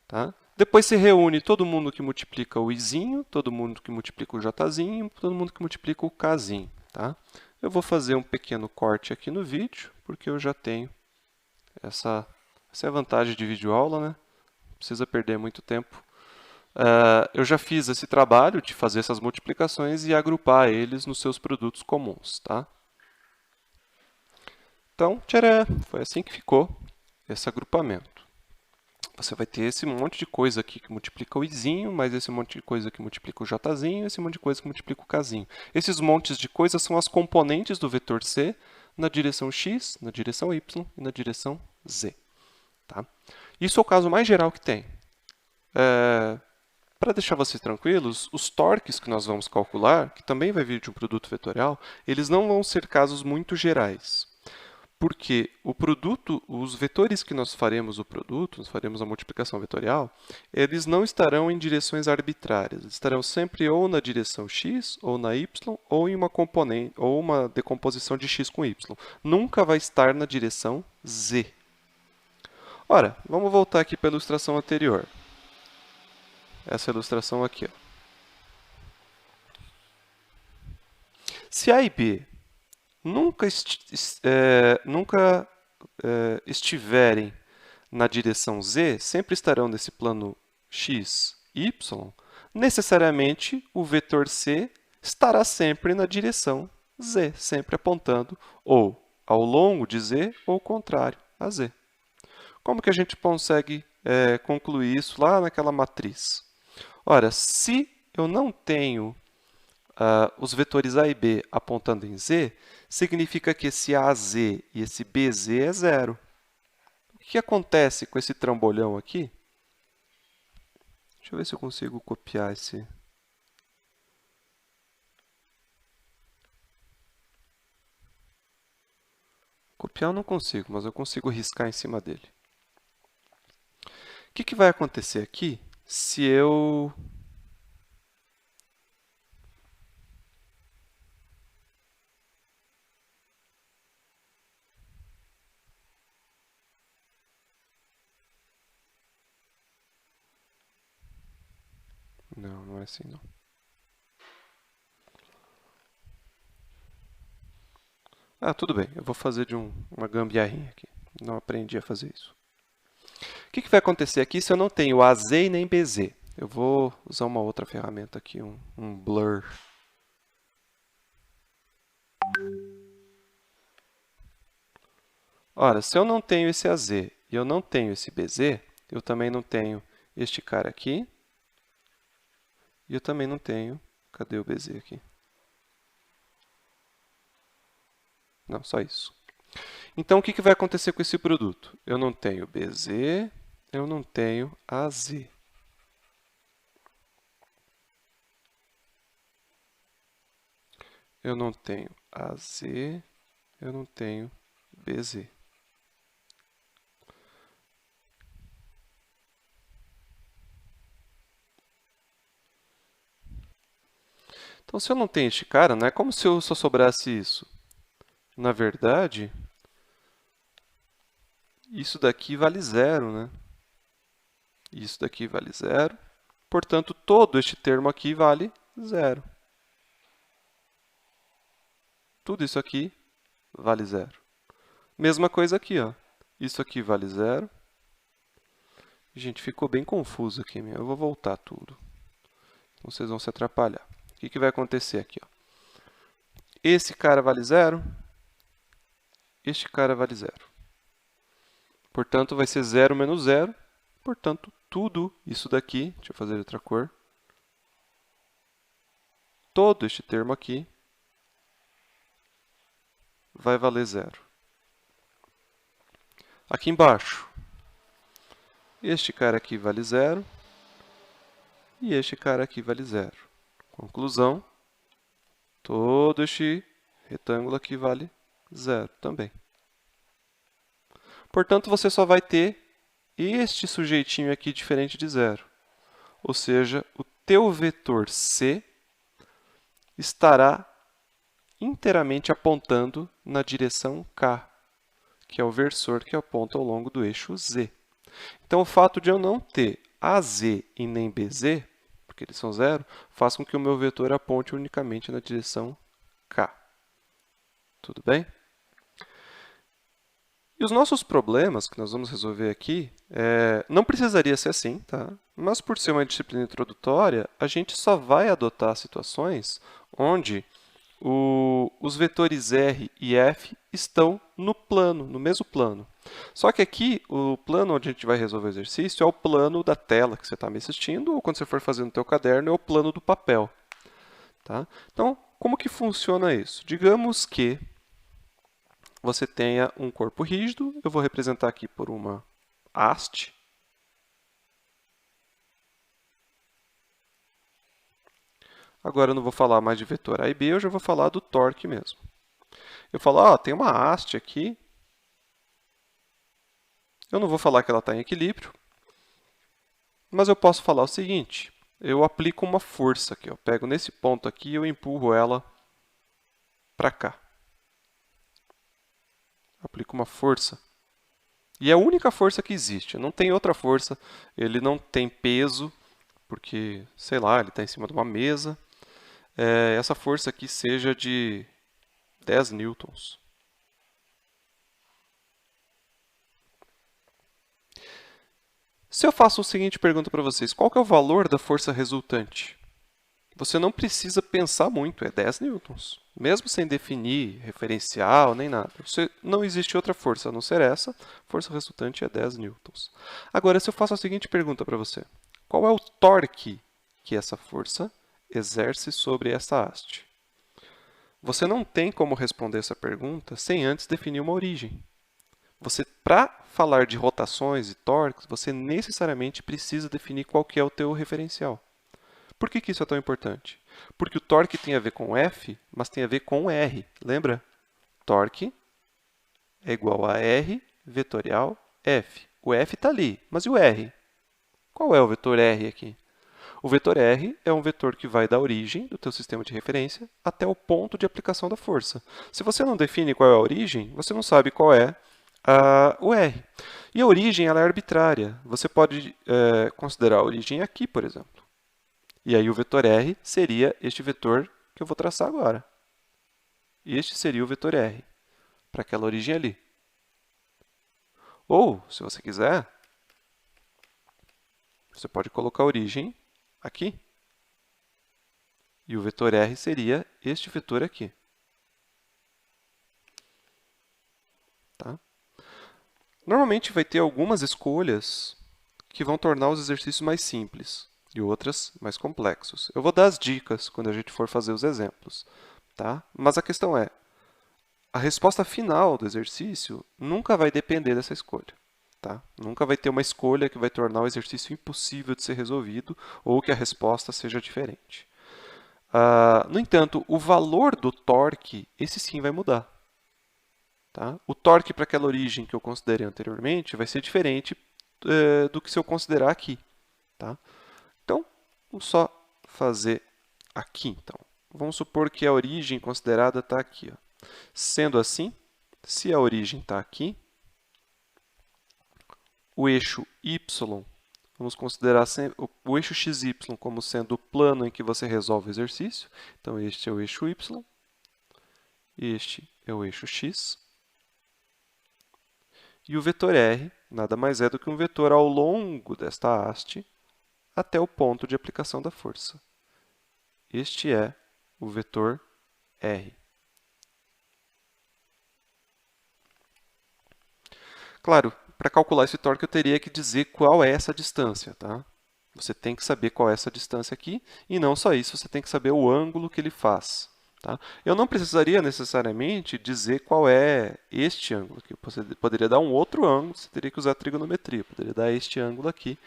Tá? Depois se reúne todo mundo que multiplica o izinho, todo mundo que multiplica o jzinho, todo mundo que multiplica o kzinho. Tá? Eu vou fazer um pequeno corte aqui no vídeo, porque eu já tenho essa é a vantagem de videoaula, né? Não precisa perder muito tempo. Eu já fiz esse trabalho de fazer essas multiplicações e agrupar eles nos seus produtos comuns. Tá? Então, tcharam, foi assim que ficou esse agrupamento. Você vai ter esse monte de coisa aqui que multiplica o izinho, mais esse monte de coisa que multiplica o jzinho, esse monte de coisa que multiplica o kzinho. Esses montes de coisas são as componentes do vetor C na direção x, na direção y e na direção z. Tá? Isso é o caso mais geral que tem. Para deixar vocês tranquilos, os torques que nós vamos calcular, que também vai vir de um produto vetorial, eles não vão ser casos muito gerais. Porque os vetores que nós faremos nós faremos a multiplicação vetorial, eles não estarão em direções arbitrárias. Eles estarão sempre ou na direção x, ou na y, ou em uma componente, ou uma decomposição de x com y. Nunca vai estar na direção z. Ora, vamos voltar aqui para a ilustração anterior. Essa ilustração aqui. Ó. Se A e B nunca estiverem na direção z, sempre estarão nesse plano x, y, necessariamente o vetor C estará sempre na direção z, sempre apontando ou ao longo de Z ou o contrário, a Z. Como que a gente consegue concluir isso lá naquela matriz? Ora, se eu não tenho os vetores A e B apontando em Z, significa que esse AZ e esse BZ é zero. O que acontece com esse trambolhão aqui? Deixa eu ver se eu consigo copiar esse. Copiar eu não consigo, mas eu consigo riscar em cima dele. O que vai acontecer aqui se eu... Não, não é assim não. Ah, tudo bem, eu vou fazer de uma gambiarrinha aqui. Não aprendi a fazer isso. O que vai acontecer aqui se eu não tenho AZ e nem BZ? Eu vou usar uma outra ferramenta aqui, um blur. Ora, se eu não tenho esse AZ e eu não tenho esse BZ, eu também não tenho este cara aqui. E eu também não tenho... Cadê o BZ aqui? Não, só isso. Então, o que vai acontecer com esse produto? Eu não tenho BZ, eu não tenho AZ. Eu não tenho AZ, eu não tenho BZ. Então, se eu não tenho este cara, não é como se eu só sobrasse isso. Na verdade, isso daqui vale zero, né? Isso daqui vale zero. Portanto, todo este termo aqui vale zero. Tudo isso aqui vale zero. Mesma coisa aqui, ó. Isso aqui vale zero. Gente, ficou bem confuso aqui. Eu vou voltar tudo. Então, vocês vão se atrapalhar. O que vai acontecer aqui? Ó? Esse cara vale zero. Este cara vale zero. Portanto, vai ser 0 menos 0. Portanto, tudo isso daqui, deixa eu fazer outra cor, todo este termo aqui vai valer zero. Aqui embaixo, este cara aqui vale zero e este cara aqui vale zero. Conclusão, todo este retângulo aqui vale zero também. Portanto, você só vai ter este sujeitinho aqui diferente de zero. Ou seja, o teu vetor C estará inteiramente apontando na direção K, que é o versor que aponta ao longo do eixo Z. Então, o fato de eu não ter AZ e nem BZ, porque eles são zero, faz com que o meu vetor aponte unicamente na direção K. Tudo bem? E os nossos problemas que nós vamos resolver aqui, não precisaria ser assim, tá? Mas por ser uma disciplina introdutória, a gente só vai adotar situações onde os vetores R e F estão no plano, no mesmo plano. Só que aqui, o plano onde a gente vai resolver o exercício é o plano da tela que você está me assistindo, ou quando você for fazer no teu caderno, é o plano do papel. Tá? Então, como que funciona isso? Digamos que você tenha um corpo rígido, eu vou representar aqui por uma haste. Agora eu não vou falar mais de vetor A e B, eu já vou falar do torque mesmo. Eu falo, tem uma haste aqui. Eu não vou falar que ela está em equilíbrio, mas eu posso falar o seguinte, eu aplico uma força aqui, eu pego nesse ponto aqui e eu empurro ela para cá. Aplico uma força. E é a única força que existe, não tem outra força, ele não tem peso, porque, sei lá, ele está em cima de uma mesa. Essa força aqui seja de 10 newtons. Se eu faço a seguinte pergunta para vocês, qual que é o valor da força resultante? você não precisa pensar muito, é 10 newtons. Mesmo sem definir referencial nem nada. Não existe outra força a não ser essa, força resultante é 10 newtons. Agora, se eu faço a seguinte pergunta para você. Qual é o torque que essa força exerce sobre essa haste? Você não tem como responder essa pergunta sem antes definir uma origem. Para falar de rotações e torques, você necessariamente precisa definir qual que é o teu referencial. Por que isso é tão importante? Porque o torque tem a ver com F, mas tem a ver com R. Lembra? Torque é igual a R vetorial F. O F está ali, mas e o R? Qual é o vetor R aqui? O vetor R é um vetor que vai da origem do teu sistema de referência até o ponto de aplicação da força. Se você não define qual é a origem, você não sabe qual é o R. E a origem ela é arbitrária. Você pode considerar a origem aqui, por exemplo. E aí o vetor R seria este vetor que eu vou traçar agora. Este seria o vetor R, para aquela origem ali. Ou, se você quiser, você pode colocar a origem aqui. E o vetor R seria este vetor aqui. Tá? Normalmente vai ter algumas escolhas que vão tornar os exercícios mais simples e outras mais complexos. Eu vou dar as dicas quando a gente for fazer os exemplos. Tá? Mas a questão é, a resposta final do exercício nunca vai depender dessa escolha. Tá? Nunca vai ter uma escolha que vai tornar o exercício impossível de ser resolvido ou que a resposta seja diferente. No entanto, o valor do torque, esse sim vai mudar. Tá? O torque para aquela origem que eu considerei anteriormente vai ser diferente do que se eu considerar aqui. Tá? Então, vamos só fazer aqui. Então. Vamos supor que a origem considerada está aqui. Ó. Sendo assim, se a origem está aqui, o eixo y, vamos considerar o eixo xy como sendo o plano em que você resolve o exercício. Então, este é o eixo y, este é o eixo x. E o vetor r nada mais é do que um vetor ao longo desta haste até o ponto de aplicação da força. Este é o vetor r. Claro, para calcular esse torque eu teria que dizer qual é essa distância. Tá? Você tem que saber qual é essa distância aqui, e não só isso, você tem que saber o ângulo que ele faz. Tá? Eu não precisaria necessariamente dizer qual é este ângulo aqui. Você poderia dar um outro ângulo, você teria que usar trigonometria. Poderia dar este ângulo aqui,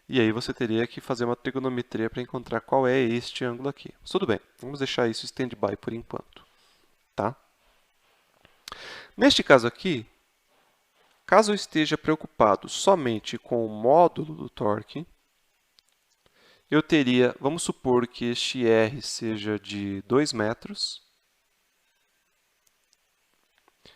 e aí você teria que fazer uma trigonometria para encontrar qual é este ângulo aqui. Mas tudo bem, vamos deixar isso stand-by por enquanto. Tá? Neste caso aqui, caso eu esteja preocupado somente com o módulo do torque, eu teria, vamos supor que este R seja de 2 metros,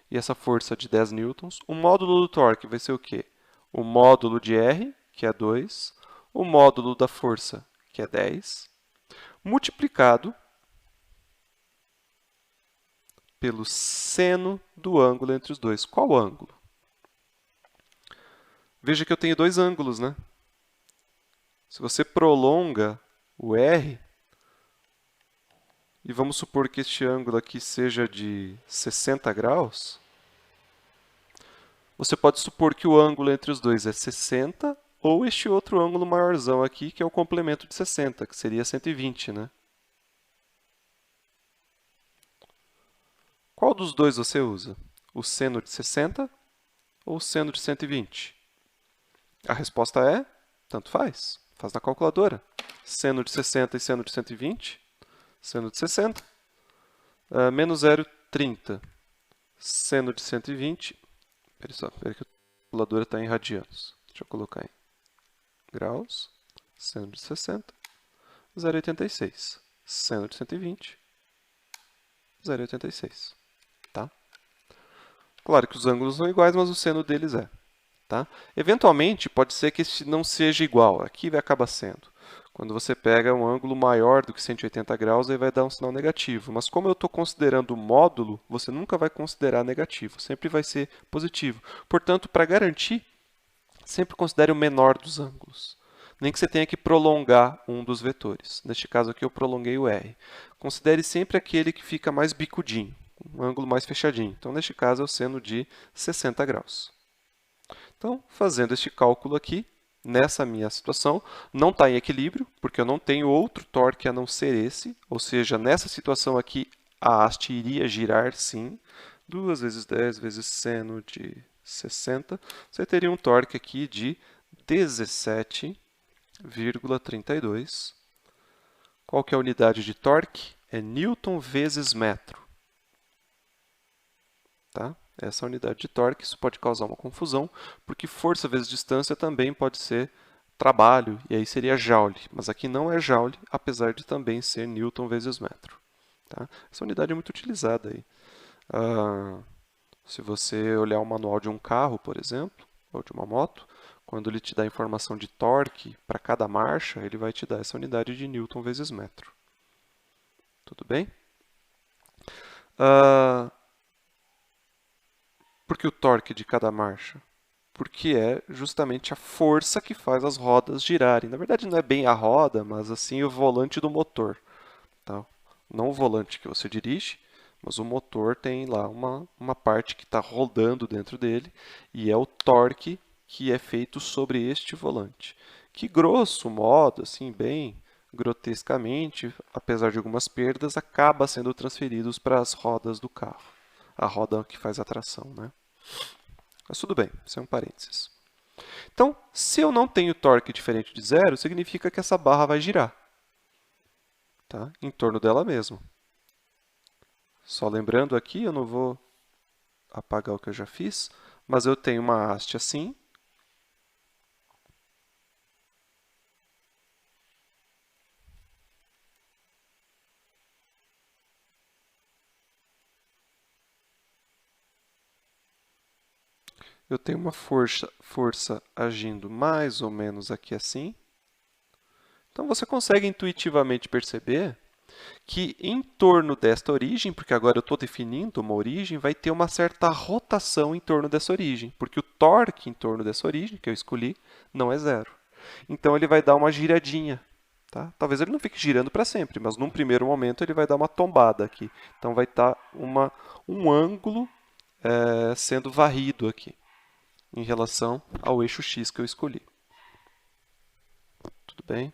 e essa força de 10 newtons. O módulo do torque vai ser o quê? O módulo de R, que é 2, o módulo da força, que é 10, multiplicado pelo seno do ângulo entre os dois. Qual ângulo? Veja que eu tenho dois ângulos, né? Se você prolonga o R, e vamos supor que este ângulo aqui seja de 60 graus, você pode supor que o ângulo entre os dois é 60, ou este outro ângulo maiorzão aqui, que é o complemento de 60, que seria 120, né? Qual dos dois você usa? O seno de 60 ou o seno de 120? A resposta é, tanto faz. Faz na calculadora. Seno de 60 e seno de 120. Seno de 60. Menos 0,30. Seno de 120. Espera que a calculadora está em radianos. Deixa eu colocar em graus. Seno de 60. 0,86. Seno de 120. 0,86. Tá? Claro que os ângulos são iguais, mas o seno deles é. Tá? Eventualmente, pode ser que este não seja igual. Aqui vai acabar sendo. Quando você pega um ângulo maior do que 180 graus, aí vai dar um sinal negativo. Mas como eu estou considerando o módulo, você nunca vai considerar negativo. Sempre vai ser positivo. Portanto, para garantir, sempre considere o menor dos ângulos. nem que você tenha que prolongar um dos vetores. Neste caso aqui eu prolonguei o R. Considere sempre aquele que fica mais bicudinho, um ângulo mais fechadinho. Então, neste caso, é o seno de 60 graus. Então, fazendo este cálculo aqui, nessa minha situação, não está em equilíbrio, porque eu não tenho outro torque a não ser esse, ou seja, nessa situação aqui, a haste iria girar sim, 2 vezes 10 vezes seno de 60, você teria um torque aqui de 17,32. Qual que é a unidade de torque? É Newton vezes metro. Tá? Essa é a unidade de torque, isso pode causar uma confusão, porque força vezes distância também pode ser trabalho, e aí seria joule. Mas aqui não é joule, apesar de também ser Newton vezes metro. Tá? Essa unidade é muito utilizada aí. Se você olhar o manual de um carro, por exemplo, ou de uma moto, quando ele te dá a informação de torque para cada marcha, ele vai te dar essa unidade de Newton vezes metro. Tudo bem? Por que o torque de cada marcha? Porque é justamente a força que faz as rodas girarem. Na verdade, não é bem a roda, mas assim o volante do motor. Tá? Não o volante que você dirige, mas o motor tem lá uma parte que está rodando dentro dele e é o torque que é feito sobre este volante. Que, grosso modo, assim, bem grotescamente, apesar de algumas perdas, acaba sendo transferido para as rodas do carro. A roda que faz a tração, né? Mas tudo bem, isso é um parênteses. Então, se eu não tenho torque diferente de zero, significa que essa barra vai girar, tá? Em torno dela mesma. Só lembrando aqui, eu não vou apagar o que eu já fiz, mas eu tenho uma haste assim. Eu tenho uma força agindo mais ou menos aqui assim. Então, você consegue intuitivamente perceber que em torno desta origem, porque agora eu estou definindo uma origem, vai ter uma certa rotação em torno dessa origem, porque o torque em torno dessa origem, que eu escolhi, não é zero. Então, ele vai dar uma giradinha. Tá? Talvez ele não fique girando para sempre, mas num primeiro momento ele vai dar uma tombada aqui. Então, vai estar um ângulo sendo varrido aqui, em relação ao eixo X que eu escolhi. Tudo bem?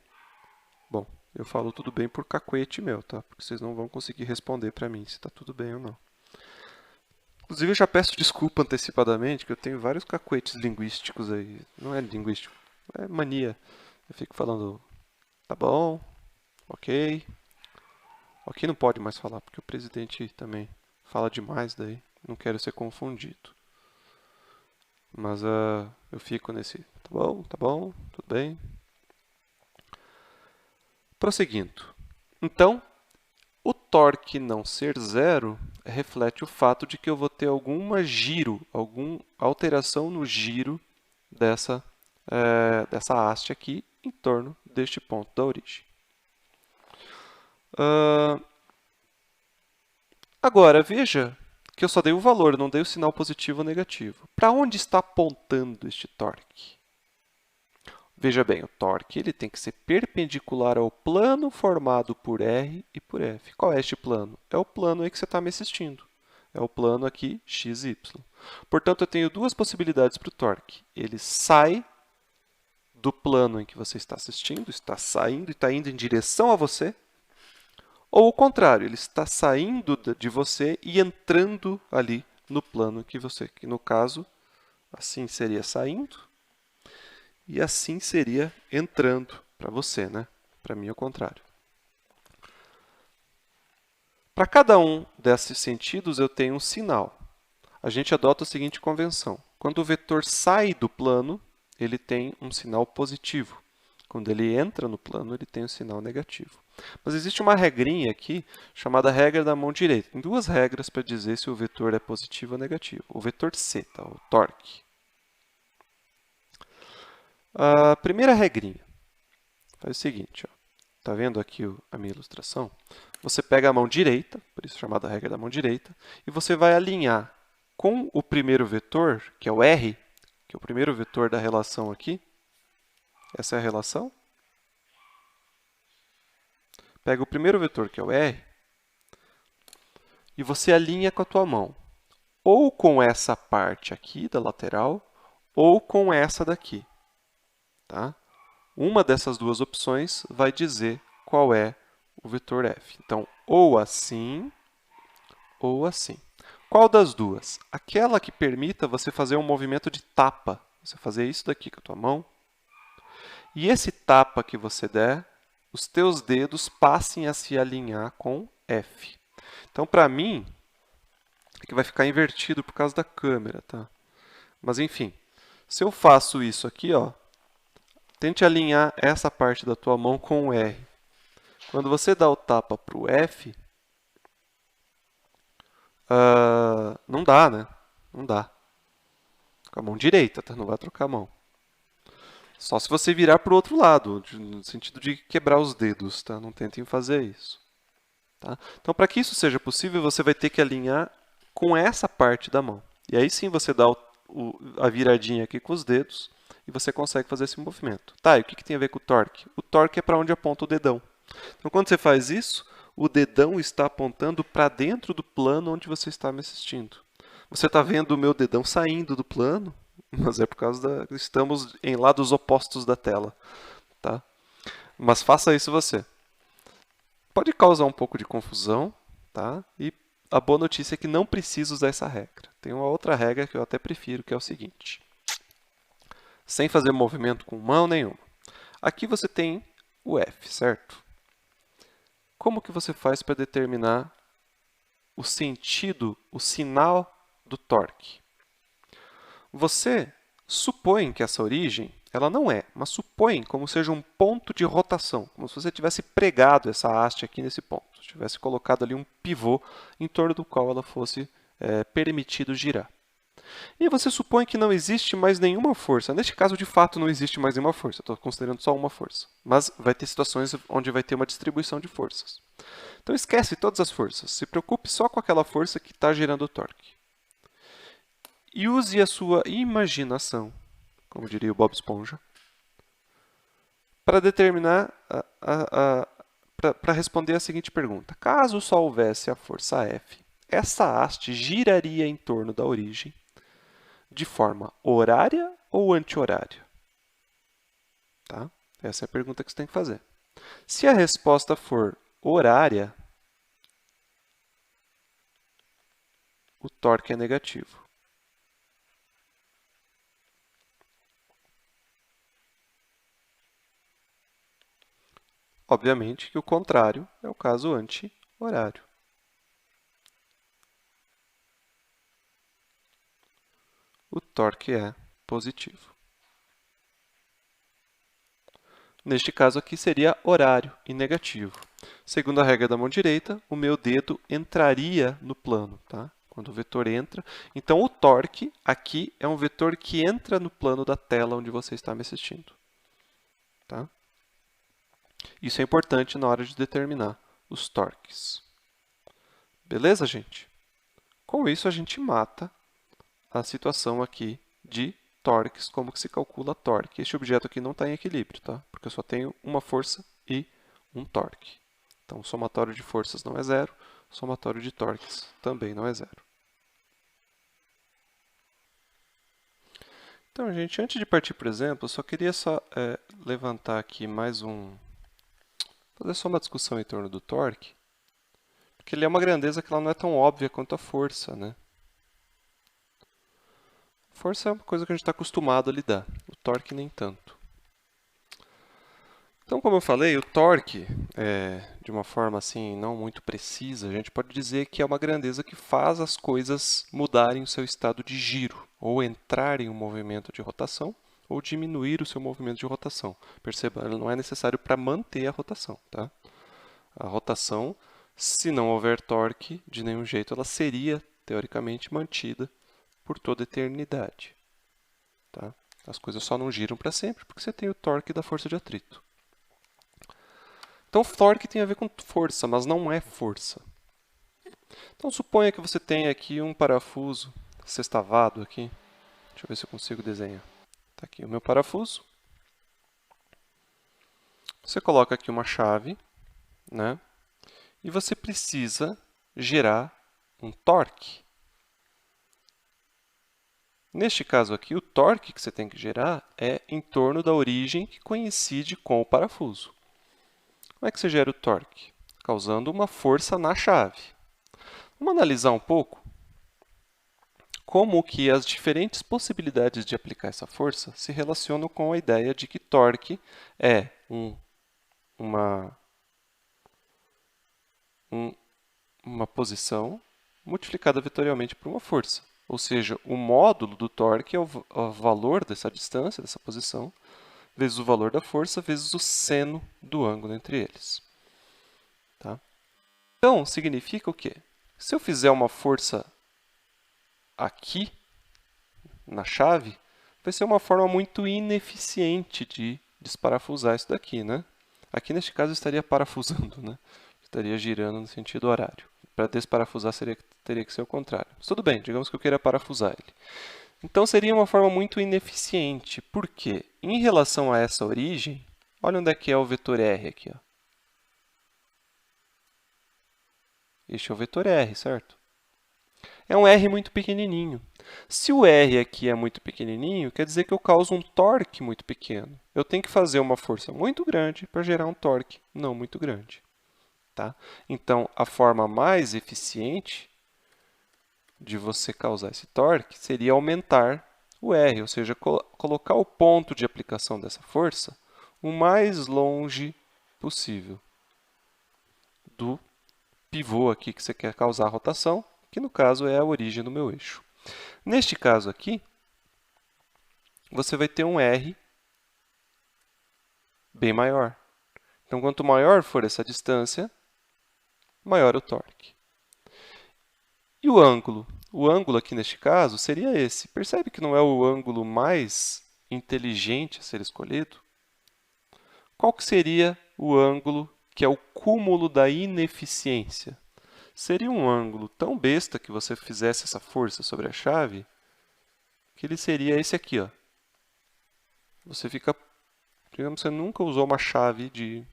Bom, eu falo tudo bem por cacuete meu, tá? Porque vocês não vão conseguir responder para mim se está tudo bem ou não. Inclusive, eu já peço desculpa antecipadamente, que eu tenho vários cacuetes linguísticos aí. Não é linguístico, é mania. Eu fico falando, tá bom, ok. Ok não pode mais falar, porque o presidente também fala demais daí. Não quero ser confundido. Mas eu fico nesse, tá bom, tudo bem. Prosseguindo. Então, o torque não ser zero reflete o fato de que eu vou ter alguma alteração no giro dessa haste aqui em torno deste ponto da origem. Agora, veja que eu só dei o valor, não dei o sinal positivo ou negativo. Para onde está apontando este torque? Veja bem, o torque ele tem que ser perpendicular ao plano formado por R e por F. Qual é este plano? É o plano aí que você está me assistindo. É o plano aqui, XY. Portanto, eu tenho duas possibilidades para o torque. Ele sai do plano em que você está assistindo, está saindo e está indo em direção a você, ou o contrário, ele está saindo de você e entrando ali no plano que no caso, assim seria saindo, e assim seria entrando para você, né? Para mim é o contrário. Para cada um desses sentidos, eu tenho um sinal. A gente adota a seguinte convenção. Quando o vetor sai do plano, ele tem um sinal positivo. Quando ele entra no plano, ele tem um sinal negativo. Mas existe uma regrinha aqui, chamada regra da mão direita. Tem duas regras para dizer se o vetor é positivo ou negativo. O vetor c, tá? O torque. A primeira regrinha faz o seguinte, ó. Tá vendo aqui a minha ilustração? Você pega a mão direita, por isso chamada regra da mão direita, e você vai alinhar com o primeiro vetor, que é o R, que é o primeiro vetor da relação aqui. Essa é a relação, pega o primeiro vetor, que é o R, e você alinha com a tua mão. Ou com essa parte aqui da lateral, ou com essa daqui. Tá? Uma dessas duas opções vai dizer qual é o vetor f. Então, ou assim, ou assim. Qual das duas? Aquela que permita você fazer um movimento de tapa. Você fazer isso daqui com a tua mão. E esse tapa que você der, os teus dedos passem a se alinhar com F. Então, para mim, é que vai ficar invertido por causa da câmera, tá? Mas, enfim, se eu faço isso aqui, ó, tente alinhar essa parte da tua mão com o R. Quando você dá o tapa para o F, não dá, né? Não dá. Com a mão direita, tá? Não vai trocar a mão. Só se você virar para o outro lado, no sentido de quebrar os dedos, tá? Não tentem fazer isso. Tá? Então, para que isso seja possível, você vai ter que alinhar com essa parte da mão. E aí sim você dá a viradinha aqui com os dedos e você consegue fazer esse movimento. Tá, e o que tem a ver com o torque? O torque é para onde aponta o dedão. Então, quando você faz isso, o dedão está apontando para dentro do plano onde você está me assistindo. Você está vendo o meu dedão saindo do plano, mas é por causa da... estamos em lados opostos da tela. Tá? Mas faça isso você. Pode causar um pouco de confusão, tá? E a boa notícia é que não precisa usar essa regra. Tem uma outra regra que eu até prefiro, que é o seguinte. Sem fazer movimento com mão nenhuma. Aqui você tem o F, certo? Como que você faz para determinar o sentido, o sinal do torque? Você supõe que essa origem, ela não é, mas supõe como seja um ponto de rotação, como se você tivesse pregado essa haste aqui nesse ponto, tivesse colocado ali um pivô em torno do qual ela fosse permitido girar. E você supõe que não existe mais nenhuma força. Neste caso, de fato, não existe mais nenhuma força. Estou considerando só uma força. Mas vai ter situações onde vai ter uma distribuição de forças. Então, esquece todas as forças. Se preocupe só com aquela força que está gerando o torque. E use a sua imaginação, como diria o Bob Esponja, para determinar, para responder a seguinte pergunta. Caso só houvesse a força F, essa haste giraria em torno da origem de forma horária ou anti-horária? Tá? Essa é a pergunta que você tem que fazer. Se a resposta for horária, o torque é negativo. Obviamente que o contrário é o caso anti-horário. O torque é positivo. Neste caso aqui seria horário e negativo. Segundo a regra da mão direita, o meu dedo entraria no plano, tá? Quando o vetor entra. Então, o torque aqui é um vetor que entra no plano da tela onde você está me assistindo. Tá? Isso é importante na hora de determinar os torques. Beleza, gente? Com isso, a gente mata a situação aqui de torques, como que se calcula torque. Este objeto aqui não está em equilíbrio, tá? Porque eu só tenho uma força e um torque. Então, o somatório de forças não é zero, o somatório de torques também não é zero. Então, gente, antes de partir para o exemplo, eu só queria levantar aqui fazer só uma discussão em torno do torque, porque ele é uma grandeza que ela não é tão óbvia quanto a força, né? Força é uma coisa que a gente está acostumado a lidar, o torque nem tanto. Então, como eu falei, o torque, de uma forma assim não muito precisa, a gente pode dizer que é uma grandeza que faz as coisas mudarem o seu estado de giro, ou entrar em um movimento de rotação, ou diminuir o seu movimento de rotação. Perceba, ele não é necessário para manter a rotação. Tá? A rotação, se não houver torque, de nenhum jeito ela seria, teoricamente, mantida por toda a eternidade. Tá? As coisas só não giram para sempre porque você tem o torque da força de atrito. Então, torque tem a ver com força, mas não é força. Então, suponha que você tenha aqui um parafuso sextavado aqui. Deixa eu ver se eu consigo desenhar. Está aqui o meu parafuso. Você coloca aqui uma chave né? E você precisa gerar um torque. Neste caso aqui, o torque que você tem que gerar é em torno da origem que coincide com o parafuso. Como é que você gera o torque? Causando uma força na chave. Vamos analisar um pouco como que as diferentes possibilidades de aplicar essa força se relacionam com a ideia de que torque é uma posição multiplicada vetorialmente por uma força. Ou seja, o módulo do torque é o valor dessa distância, dessa posição, vezes o valor da força, vezes o seno do ângulo entre eles. Tá? Então, significa o quê? Se eu fizer uma força aqui, na chave, vai ser uma forma muito ineficiente de desparafusar isso daqui, né? Aqui, neste caso, estaria parafusando, né? Estaria girando no sentido horário. Para desparafusar, teria que ser o contrário. Mas tudo bem, digamos que eu queira parafusar ele. Então, seria uma forma muito ineficiente. Por quê? Em relação a essa origem, olha onde é que é o vetor R aqui. Ó. Este é o vetor R, certo? É um R muito pequenininho. Se o R aqui é muito pequenininho, quer dizer que eu causo um torque muito pequeno. Eu tenho que fazer uma força muito grande para gerar um torque não muito grande. Tá? Então, a forma mais eficiente de você causar esse torque seria aumentar o R, ou seja, colocar o ponto de aplicação dessa força o mais longe possível do pivô aqui que você quer causar a rotação, que no caso é a origem do meu eixo. Neste caso aqui, você vai ter um R bem maior. Então, quanto maior for essa distância, maior o torque. E o ângulo? O ângulo aqui neste caso seria esse. Percebe que não é o ângulo mais inteligente a ser escolhido? Qual que seria o ângulo que é o cúmulo da ineficiência? Seria um ângulo tão besta que você fizesse essa força sobre a chave que ele seria esse aqui. Ó. Você fica, digamos, você nunca usou uma chave de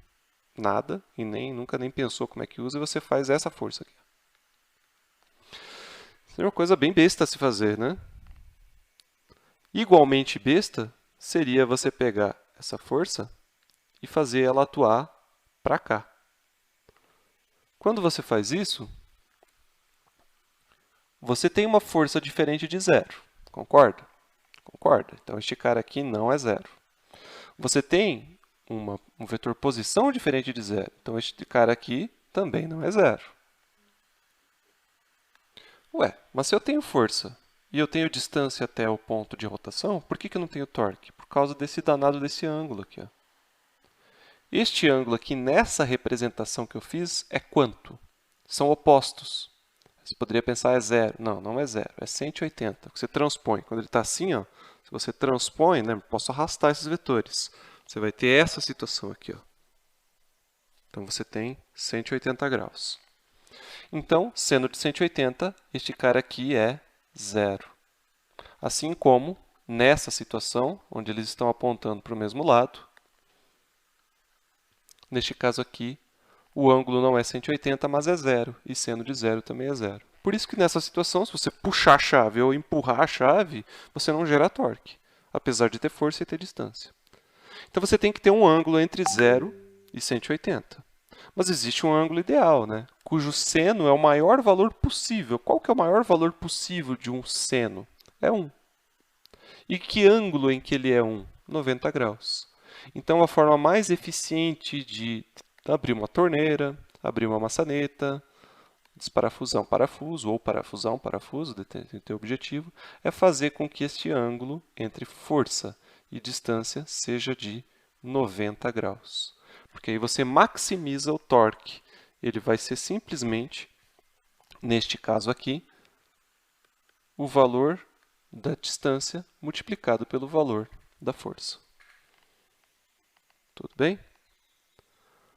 nada e nunca nem pensou como é que usa e você faz essa força aqui. Seria uma coisa bem besta a se fazer, né? Igualmente besta seria você pegar essa força e fazer ela atuar para cá. Quando você faz isso, você tem uma força diferente de zero. Concorda? Concorda. Então, este cara aqui não é zero. Você tem um vetor posição diferente de zero. Então, este cara aqui também não é zero. Ué, mas se eu tenho força e eu tenho distância até o ponto de rotação, por que eu não tenho torque? Por causa desse danado desse ângulo aqui. Ó. Este ângulo aqui, nessa representação que eu fiz, é quanto? São opostos. Você poderia pensar é zero. Não, não é zero, é 180. Você transpõe. Quando ele está assim, ó, se você transpõe, né, posso arrastar esses vetores. Você vai ter essa situação aqui. Ó. Então, você tem 180 graus. Então, seno de 180, este cara aqui é zero. Assim como, nessa situação, onde eles estão apontando para o mesmo lado, neste caso aqui, o ângulo não é 180, mas é zero, e seno de zero também é zero. Por isso que nessa situação, se você puxar a chave ou empurrar a chave, você não gera torque, apesar de ter força e ter distância. Então, você tem que ter um ângulo entre 0 e 180. Mas existe um ângulo ideal, né? Cujo seno é o maior valor possível. Qual que é o maior valor possível de um seno? É 1. E que ângulo em que ele é 1? 90 graus. Então, a forma mais eficiente de abrir uma torneira, abrir uma maçaneta, desparafusar um parafuso ou parafusar um parafuso, tem o objetivo, é fazer com que este ângulo entre força e distância seja de 90 graus. Porque aí você maximiza o torque. Ele vai ser simplesmente, neste caso aqui, o valor da distância multiplicado pelo valor da força. Tudo bem?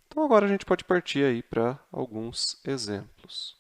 Então, agora a gente pode partir aí para alguns exemplos.